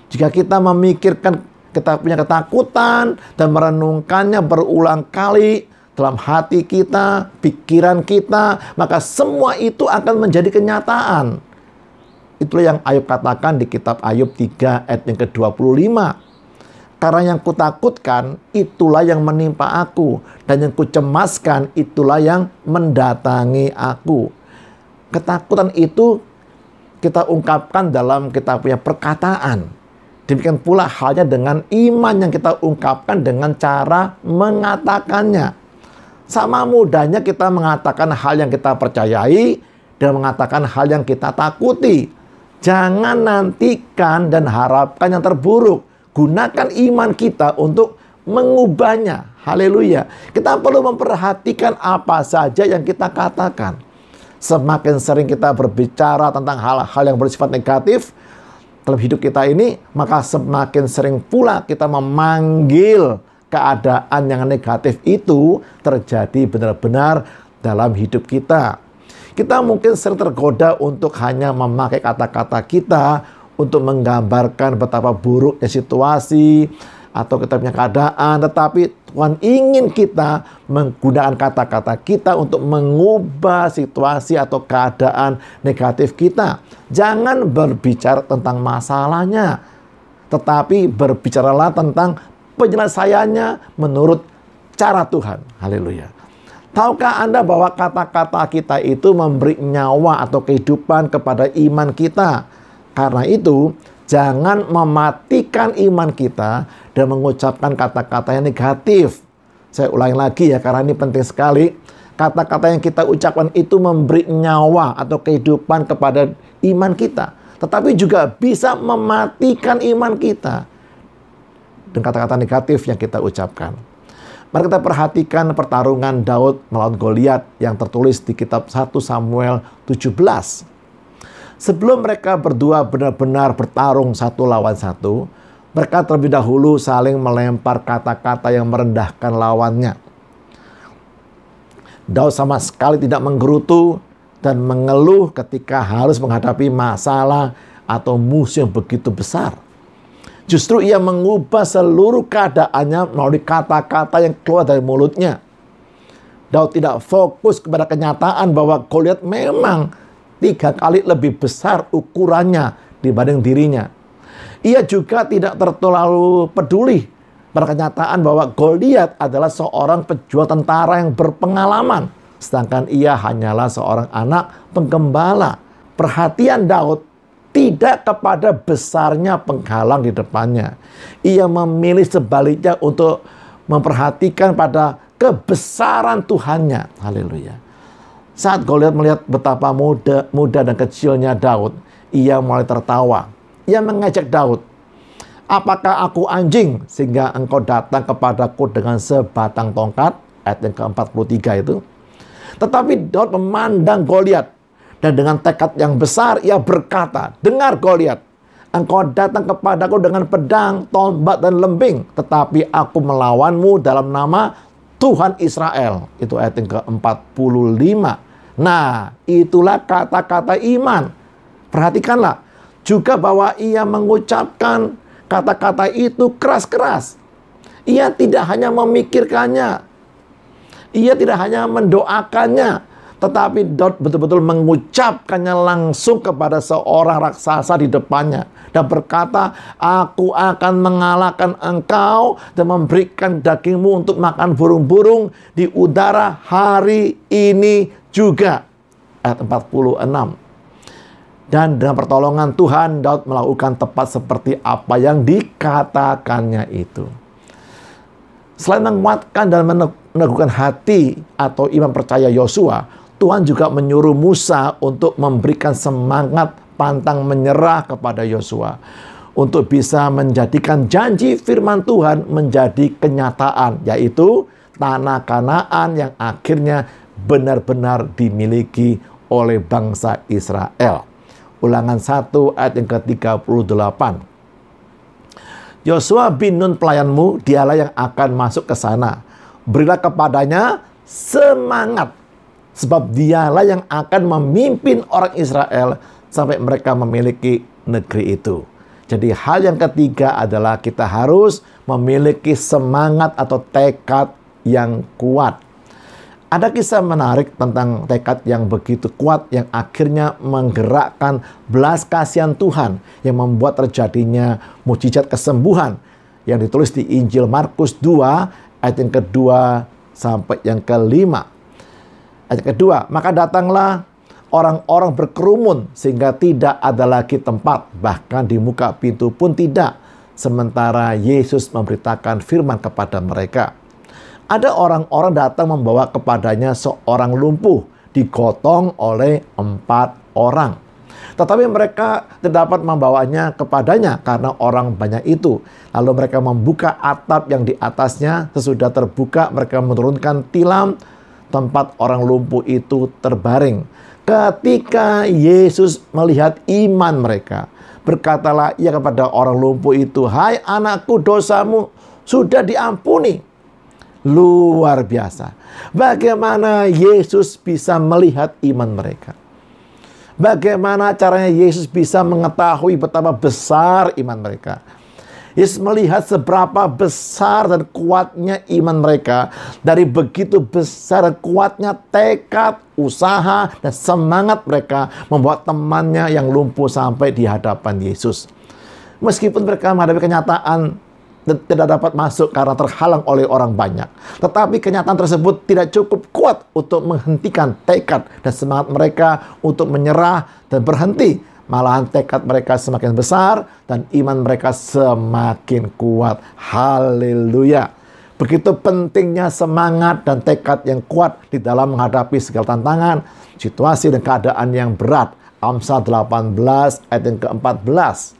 Jika kita memikirkan, kita punya ketakutan dan merenungkannya berulang kali dalam hati kita, pikiran kita, maka semua itu akan menjadi kenyataan. Itulah yang Ayub katakan di kitab Ayub 3 ayat yang ke-25. Karena yang kutakutkan, itulah yang menimpa aku. Dan yang kucemaskan, itulah yang mendatangi aku. Ketakutan itu kita ungkapkan dalam kita punya perkataan. Demikian pula halnya dengan iman yang kita ungkapkan dengan cara mengatakannya. Sama mudahnya kita mengatakan hal yang kita percayai dan mengatakan hal yang kita takuti. Jangan nantikan dan harapkan yang terburuk. Gunakan iman kita untuk mengubahnya. Haleluya. Kita perlu memperhatikan apa saja yang kita katakan. Semakin sering kita berbicara tentang hal-hal yang bersifat negatif dalam hidup kita ini, maka semakin sering pula kita memanggil keadaan yang negatif itu terjadi benar-benar dalam hidup kita. Kita mungkin sering tergoda untuk hanya memakai kata-kata kita untuk menggambarkan betapa buruknya situasi atau kita punya keadaan, tetapi Tuhan ingin kita menggunakan kata-kata kita untuk mengubah situasi atau keadaan negatif kita. Jangan berbicara tentang masalahnya, tetapi berbicaralah tentang penyelesaiannya menurut cara Tuhan. Haleluya. Tahukah Anda bahwa kata-kata kita itu memberi nyawa atau kehidupan kepada iman kita? Karena itu, jangan mematikan iman kita dan mengucapkan kata-kata yang negatif. Saya ulangi lagi ya, karena ini penting sekali. Kata-kata yang kita ucapkan itu memberi nyawa atau kehidupan kepada iman kita. Tetapi juga bisa mematikan iman kita dengan kata-kata negatif yang kita ucapkan. Mari kita perhatikan pertarungan Daud melawan Goliat yang tertulis di kitab 1 Samuel 17. Sebelum mereka berdua benar-benar bertarung satu lawan satu, mereka terlebih dahulu saling melempar kata-kata yang merendahkan lawannya. Daud sama sekali tidak menggerutu dan mengeluh ketika harus menghadapi masalah atau musuh yang begitu besar. Justru ia mengubah seluruh keadaannya melalui kata-kata yang keluar dari mulutnya. Daud tidak fokus kepada kenyataan bahwa Goliat memang 3 kali lebih besar ukurannya dibanding dirinya. Ia juga tidak terlalu peduli pada kenyataan bahwa Goliat adalah seorang pejuang tentara yang berpengalaman, sedangkan ia hanyalah seorang anak penggembala. Perhatian Daud tidak kepada besarnya penghalang di depannya. Ia memilih sebaliknya untuk memperhatikan pada kebesaran Tuhannya. Haleluya. Saat Goliat melihat betapa muda dan kecilnya Daud, ia mulai tertawa. Ia mengejek Daud, "Apakah aku anjing sehingga engkau datang kepadaku dengan sebatang tongkat?" Ayat yang ke-43 itu. Tetapi Daud memandang Goliat, dan dengan tekad yang besar ia berkata, "Dengar Goliat, engkau datang kepadaku dengan pedang, tombak, dan lembing, tetapi aku melawanmu dalam nama Tuhan Israel." Itu ayat yang ke-45. Nah, itulah kata-kata iman. Perhatikanlah juga bahwa ia mengucapkan kata-kata itu keras-keras. Ia tidak hanya memikirkannya, ia tidak hanya mendoakannya, tetapi Daud betul-betul mengucapkannya langsung kepada seorang raksasa di depannya. Dan berkata, "Aku akan mengalahkan engkau dan memberikan dagingmu untuk makan burung-burung di udara hari ini juga." Ayat 46. Dan dengan pertolongan Tuhan, Daud melakukan tepat seperti apa yang dikatakannya itu. Selain menguatkan dan meneguhkan hati atau iman percaya Yosua, Tuhan juga menyuruh Musa untuk memberikan semangat pantang menyerah kepada Yosua, untuk bisa menjadikan janji firman Tuhan menjadi kenyataan, yaitu tanah Kanaan yang akhirnya benar-benar dimiliki oleh bangsa Israel. Ulangan 1 ayat yang ke-38. "Yosua bin Nun pelayanmu, dialah yang akan masuk ke sana. Berilah kepadanya semangat, sebab dialah yang akan memimpin orang Israel sampai mereka memiliki negeri itu." Jadi hal yang ketiga adalah kita harus memiliki semangat atau tekad yang kuat. Ada kisah menarik tentang tekad yang begitu kuat yang akhirnya menggerakkan belas kasihan Tuhan yang membuat terjadinya mukjizat kesembuhan yang ditulis di Injil Markus 2 ayat yang kedua sampai yang kelima. Ayat kedua, "Maka datanglah orang-orang berkerumun sehingga tidak ada lagi tempat, bahkan di muka pintu pun tidak, sementara Yesus memberitakan firman kepada mereka. Ada orang-orang datang membawa kepadanya seorang lumpuh, digotong oleh 4 orang. Tetapi mereka tidak dapat membawanya kepadanya karena orang banyak itu. Lalu mereka membuka atap yang di atasnya. Sesudah terbuka, mereka menurunkan tilam tempat orang lumpuh itu terbaring. Ketika Yesus melihat iman mereka, berkatalah ia kepada orang lumpuh itu, "Hai anakku, dosamu sudah diampuni." Luar biasa. Bagaimana Yesus bisa melihat iman mereka? Bagaimana caranya Yesus bisa mengetahui betapa besar iman mereka? Yesus melihat seberapa besar dan kuatnya iman mereka. Dari begitu besar dan kuatnya tekad, usaha, dan semangat mereka membuat temannya yang lumpuh sampai di hadapan Yesus. Meskipun mereka menghadapi kenyataan tidak dapat masuk karena terhalang oleh orang banyak, tetapi kenyataan tersebut tidak cukup kuat untuk menghentikan tekad dan semangat mereka untuk menyerah dan berhenti. Malahan tekad mereka semakin besar dan iman mereka semakin kuat. Haleluya. Begitu pentingnya semangat dan tekad yang kuat di dalam menghadapi segala tantangan, situasi dan keadaan yang berat. Amsal 18 ayat yang ke-14.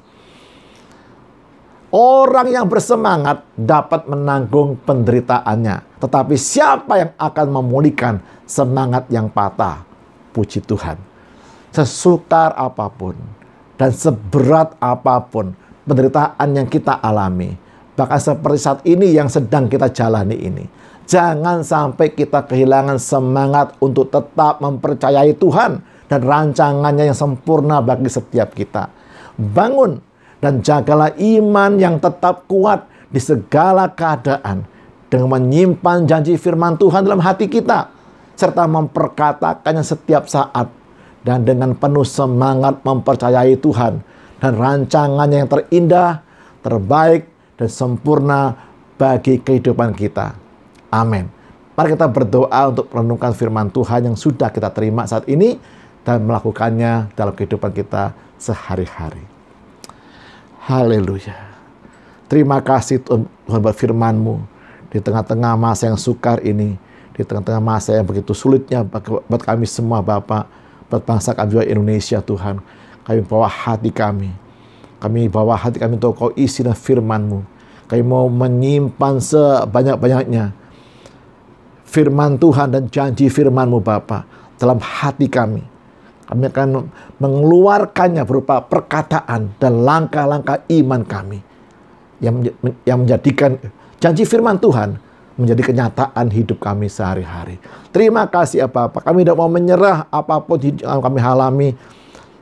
Orang yang bersemangat dapat menanggung penderitaannya, tetapi siapa yang akan memulihkan semangat yang patah? Puji Tuhan. Sesukar apapun dan seberat apapun penderitaan yang kita alami, bahkan seperti saat ini yang sedang kita jalani ini, jangan sampai kita kehilangan semangat untuk tetap mempercayai Tuhan dan rancangannya yang sempurna bagi setiap kita. Bangun dan jagalah iman yang tetap kuat di segala keadaan dengan menyimpan janji firman Tuhan dalam hati kita serta memperkatakannya setiap saat dan dengan penuh semangat mempercayai Tuhan dan rancangannya yang terindah, terbaik, dan sempurna bagi kehidupan kita. Amin. Mari kita berdoa untuk merenungkan firman Tuhan yang sudah kita terima saat ini dan melakukannya dalam kehidupan kita sehari-hari. Haleluya. Terima kasih Tuhan buat firman-Mu. Di tengah-tengah masa yang sukar ini, di tengah-tengah masa yang begitu sulitnya buat kami semua Bapak, buat bangsa kami juga Indonesia Tuhan, kami bawa hati kami. Kami bawa hati kami untuk Kau isi dengan firman-Mu. Kami mau menyimpan sebanyak-banyaknya firman Tuhan dan janji firman-Mu Bapa dalam hati kami. Kami akan mengeluarkannya berupa perkataan dan langkah-langkah iman kami yang menjadikan janji firman Tuhan menjadi kenyataan hidup kami sehari-hari. Terima kasih Bapak. Kami tidak mau menyerah apapun yang kami alami,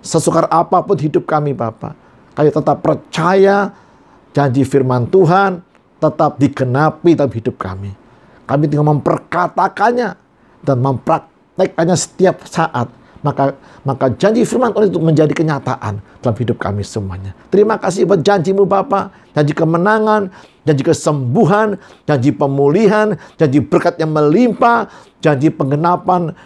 sesukar apapun hidup kami Bapak. Kami tetap percaya janji firman Tuhan tetap digenapi dalam hidup kami. Kami tinggal memperkatakannya dan mempraktekannya setiap saat. Maka janji firman Tuhan itu menjadi kenyataan dalam hidup kami semuanya. Terima kasih buat janji-Mu Bapa, janji kemenangan, janji kesembuhan, janji pemulihan, janji berkat yang melimpah, janji penggenapan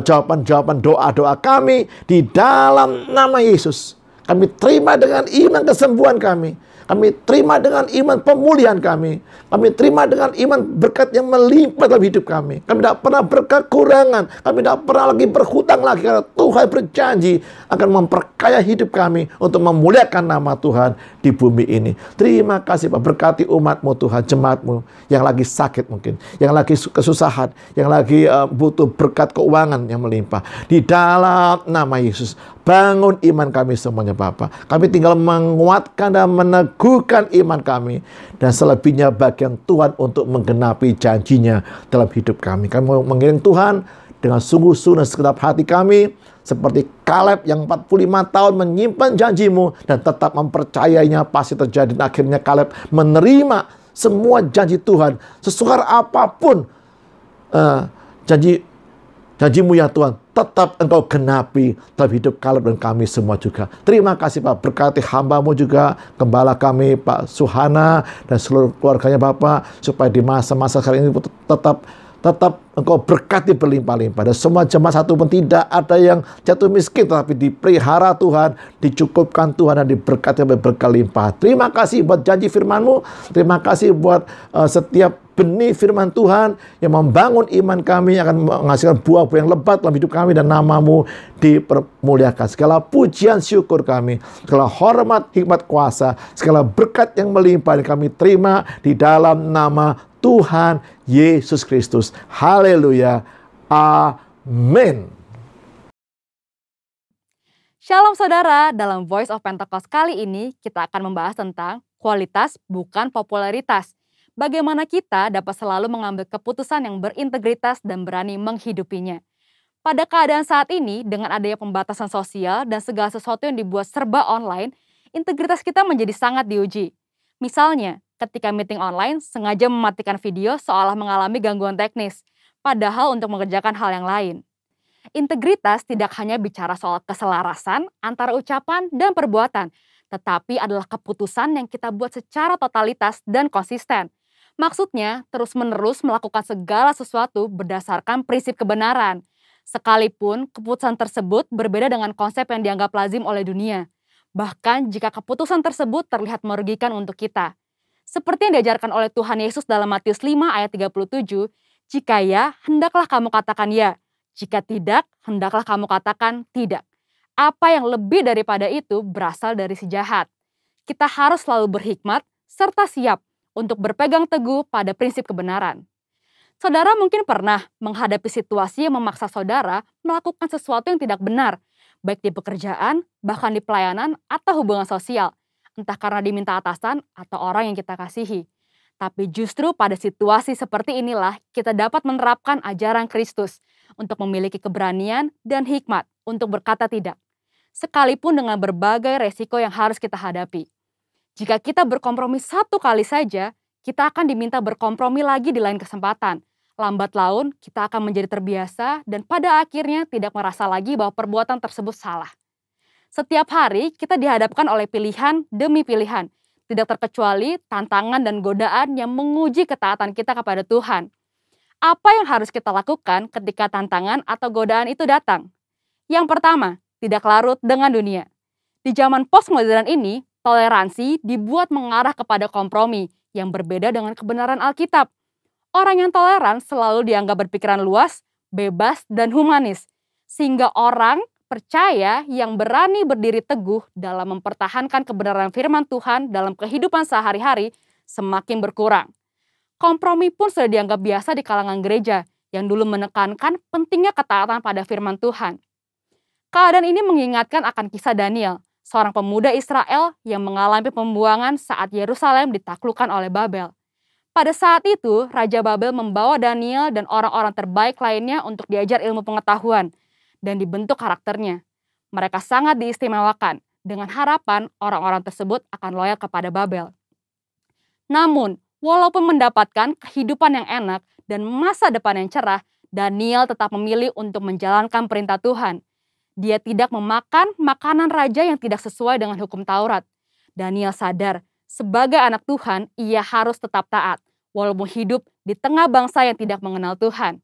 jawaban-jawaban doa-doa kami di dalam nama Yesus. Kami terima dengan iman kesembuhan kami. Kami terima dengan iman pemulihan kami. Kami terima dengan iman berkat yang melimpah dalam hidup kami. Kami tidak pernah berkekurangan. Kami tidak pernah lagi berhutang lagi. Karena Tuhan berjanji akan memperkaya hidup kami untuk memuliakan nama Tuhan di bumi ini. Terima kasih Pak. Berkati umat-Mu Tuhan, jemaat-Mu yang lagi sakit mungkin. Yang lagi kesusahan. Yang lagi butuh berkat keuangan yang melimpah. Di dalam nama Yesus. Bangun iman kami semuanya Bapak. Kami tinggal menguatkan dan meneguhkan iman kami. Dan selebihnya bagian Tuhan untuk menggenapi janjinya dalam hidup kami. Kami mau mengiring Tuhan dengan sungguh-sungguh dan segenap hati kami. Seperti Kaleb yang 45 tahun menyimpan janji-Mu dan tetap mempercayainya pasti terjadi. Dan akhirnya Kaleb menerima semua janji Tuhan. Sesukar apapun janji-Mu ya Tuhan, tetap Engkau genapi dalam hidup Kaleb dan kami semua juga. Terima kasih Pak, berkati hamba-Mu juga, gembala kami Pak Suhana dan seluruh keluarganya Bapak, supaya di masa-masa sekarang ini tetap Engkau berkati berlimpah-limpah. Dan semua jemaat satu pun tidak ada yang jatuh miskin, tetapi dipelihara Tuhan, dicukupkan Tuhan dan diberkati berkelimpah. Terima kasih buat janji firman-Mu. Terima kasih buat setiap benih firman Tuhan yang membangun iman kami, akan menghasilkan buah-buah yang lebat dalam hidup kami, dan nama-Mu dipermuliakan. Segala pujian syukur kami, segala hormat, hikmat, kuasa, segala berkat yang melimpah kami terima di dalam nama Tuhan Yesus Kristus. Haleluya. Amin. Shalom saudara, dalam Voice of Pentecost kali ini kita akan membahas tentang kualitas bukan popularitas. Bagaimana kita dapat selalu mengambil keputusan yang berintegritas dan berani menghidupinya. Pada keadaan saat ini, dengan adanya pembatasan sosial dan segala sesuatu yang dibuat serba online, integritas kita menjadi sangat diuji. Misalnya, ketika meeting online sengaja mematikan video seolah mengalami gangguan teknis, padahal untuk mengerjakan hal yang lain. Integritas tidak hanya bicara soal keselarasan antara ucapan dan perbuatan, tetapi adalah keputusan yang kita buat secara totalitas dan konsisten. Maksudnya, terus-menerus melakukan segala sesuatu berdasarkan prinsip kebenaran. Sekalipun keputusan tersebut berbeda dengan konsep yang dianggap lazim oleh dunia. Bahkan jika keputusan tersebut terlihat merugikan untuk kita. Seperti yang diajarkan oleh Tuhan Yesus dalam Matius 5 ayat 37, jika ya, hendaklah kamu katakan ya. Jika tidak, hendaklah kamu katakan tidak. Apa yang lebih daripada itu berasal dari si jahat. Kita harus selalu berhikmat serta siap untuk berpegang teguh pada prinsip kebenaran. Saudara mungkin pernah menghadapi situasi yang memaksa saudara melakukan sesuatu yang tidak benar, baik di pekerjaan, bahkan di pelayanan atau hubungan sosial, entah karena diminta atasan atau orang yang kita kasihi. Tapi justru pada situasi seperti inilah kita dapat menerapkan ajaran Kristus untuk memiliki keberanian dan hikmat untuk berkata tidak, sekalipun dengan berbagai resiko yang harus kita hadapi. Jika kita berkompromi satu kali saja, kita akan diminta berkompromi lagi di lain kesempatan. Lambat laun, kita akan menjadi terbiasa dan pada akhirnya tidak merasa lagi bahwa perbuatan tersebut salah. Setiap hari, kita dihadapkan oleh pilihan demi pilihan, tidak terkecuali tantangan dan godaan yang menguji ketaatan kita kepada Tuhan. Apa yang harus kita lakukan ketika tantangan atau godaan itu datang? Yang pertama, tidak larut dengan dunia. Di zaman postmodern ini, toleransi dibuat mengarah kepada kompromi yang berbeda dengan kebenaran Alkitab. Orang yang toleran selalu dianggap berpikiran luas, bebas, dan humanis. Sehingga orang percaya yang berani berdiri teguh dalam mempertahankan kebenaran firman Tuhan dalam kehidupan sehari-hari semakin berkurang. Kompromi pun sudah dianggap biasa di kalangan gereja yang dulu menekankan pentingnya ketaatan pada firman Tuhan. Keadaan ini mengingatkan akan kisah Daniel, seorang pemuda Israel yang mengalami pembuangan saat Yerusalem ditaklukkan oleh Babel. Pada saat itu, Raja Babel membawa Daniel dan orang-orang terbaik lainnya untuk diajar ilmu pengetahuan dan dibentuk karakternya. Mereka sangat diistimewakan dengan harapan orang-orang tersebut akan loyal kepada Babel. Namun, walaupun mendapatkan kehidupan yang enak dan masa depan yang cerah, Daniel tetap memilih untuk menjalankan perintah Tuhan. Dia tidak memakan makanan raja yang tidak sesuai dengan hukum Taurat. Daniel sadar, sebagai anak Tuhan, ia harus tetap taat, walaupun hidup di tengah bangsa yang tidak mengenal Tuhan.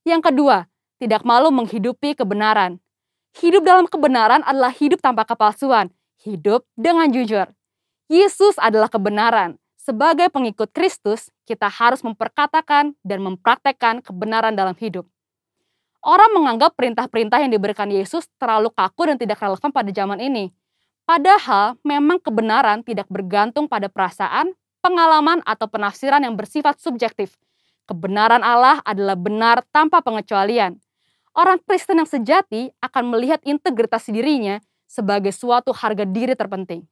Yang kedua, tidak malu menghidupi kebenaran. Hidup dalam kebenaran adalah hidup tanpa kepalsuan, hidup dengan jujur. Yesus adalah kebenaran. Sebagai pengikut Kristus, kita harus memperkatakan dan mempraktekkan kebenaran dalam hidup. Orang menganggap perintah-perintah yang diberikan Yesus terlalu kaku dan tidak relevan pada zaman ini. Padahal memang kebenaran tidak bergantung pada perasaan, pengalaman, atau penafsiran yang bersifat subjektif. Kebenaran Allah adalah benar tanpa pengecualian. Orang Kristen yang sejati akan melihat integritas dirinya sebagai suatu harga diri terpenting.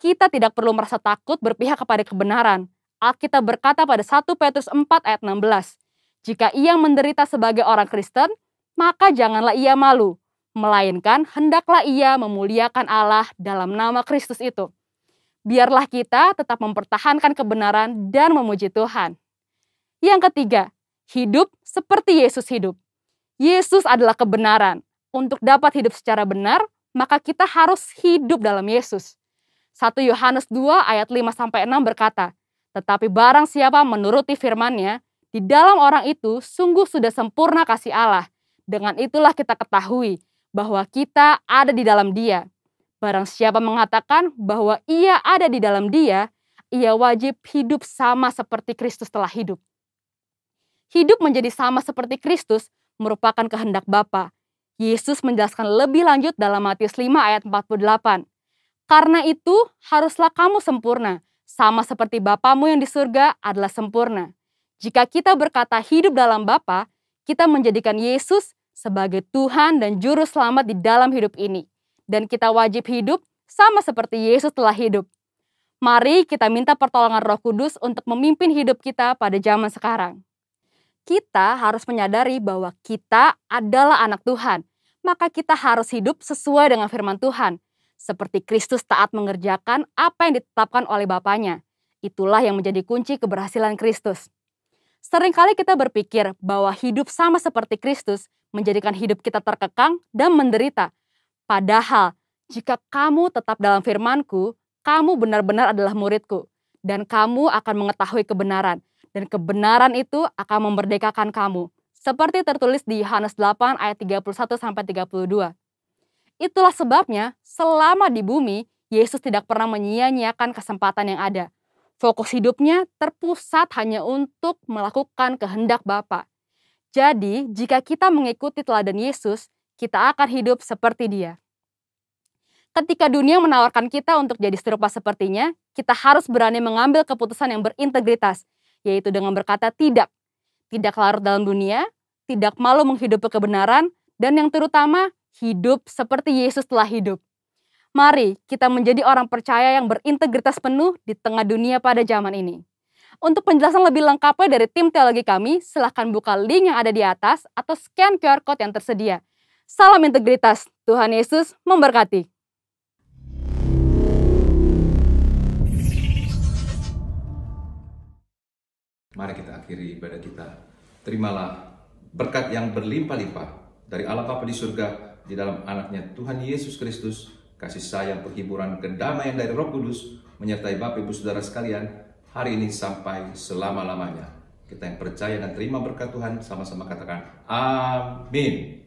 Kita tidak perlu merasa takut berpihak kepada kebenaran. Alkitab berkata pada 1 Petrus 4 ayat 16, jika ia menderita sebagai orang Kristen, maka janganlah ia malu, melainkan hendaklah ia memuliakan Allah dalam nama Kristus itu. Biarlah kita tetap mempertahankan kebenaran dan memuji Tuhan. Yang ketiga, hidup seperti Yesus hidup. Yesus adalah kebenaran. Untuk dapat hidup secara benar, maka kita harus hidup dalam Yesus. 1 Yohanes 2 ayat 5-6 berkata, tetapi barang siapa menuruti firman-Nya, di dalam orang itu sungguh sudah sempurna kasih Allah. Dengan itulah kita ketahui bahwa kita ada di dalam Dia. Barang siapa mengatakan bahwa ia ada di dalam Dia, ia wajib hidup sama seperti Kristus telah hidup. Hidup menjadi sama seperti Kristus merupakan kehendak Bapa. Yesus menjelaskan lebih lanjut dalam Matius 5 ayat 48. Karena itu, haruslah kamu sempurna, sama seperti Bapamu yang di surga adalah sempurna. Jika kita berkata hidup dalam Bapa, kita menjadikan Yesus sebagai Tuhan dan Juru Selamat di dalam hidup ini. Dan kita wajib hidup sama seperti Yesus telah hidup. Mari kita minta pertolongan Roh Kudus untuk memimpin hidup kita pada zaman sekarang. Kita harus menyadari bahwa kita adalah anak Tuhan. Maka kita harus hidup sesuai dengan firman Tuhan. Seperti Kristus taat mengerjakan apa yang ditetapkan oleh Bapanya. Itulah yang menjadi kunci keberhasilan Kristus. Seringkali kita berpikir bahwa hidup sama seperti Kristus menjadikan hidup kita terkekang dan menderita. Padahal, jika kamu tetap dalam firman-Ku, kamu benar-benar adalah murid-Ku. Dan kamu akan mengetahui kebenaran. Dan kebenaran itu akan memerdekakan kamu. Seperti tertulis di Yohanes 8 ayat 31-32. Itulah sebabnya, selama di bumi, Yesus tidak pernah menyia-nyiakan kesempatan yang ada. Fokus hidupnya terpusat hanya untuk melakukan kehendak Bapa. Jadi, jika kita mengikuti teladan Yesus, kita akan hidup seperti Dia. Ketika dunia menawarkan kita untuk jadi serupa sepertinya, kita harus berani mengambil keputusan yang berintegritas, yaitu dengan berkata tidak. Tidak larut dalam dunia, tidak malu menghidupi kebenaran, dan yang terutama, hidup seperti Yesus telah hidup. Mari kita menjadi orang percaya yang berintegritas penuh di tengah dunia pada zaman ini. Untuk penjelasan lebih lengkapnya dari tim teologi kami, silahkan buka link yang ada di atas atau scan QR Code yang tersedia. Salam integritas, Tuhan Yesus memberkati. Mari kita akhiri ibadah kita. Terimalah berkat yang berlimpah-limpah dari Allah Bapa di surga, di dalam anaknya Tuhan Yesus Kristus, kasih sayang, penghiburan, kedamaian dari Roh Kudus, menyertai Bapak Ibu Saudara sekalian, hari ini sampai selama-lamanya. Kita yang percaya dan terima berkat Tuhan, sama-sama katakan, amin.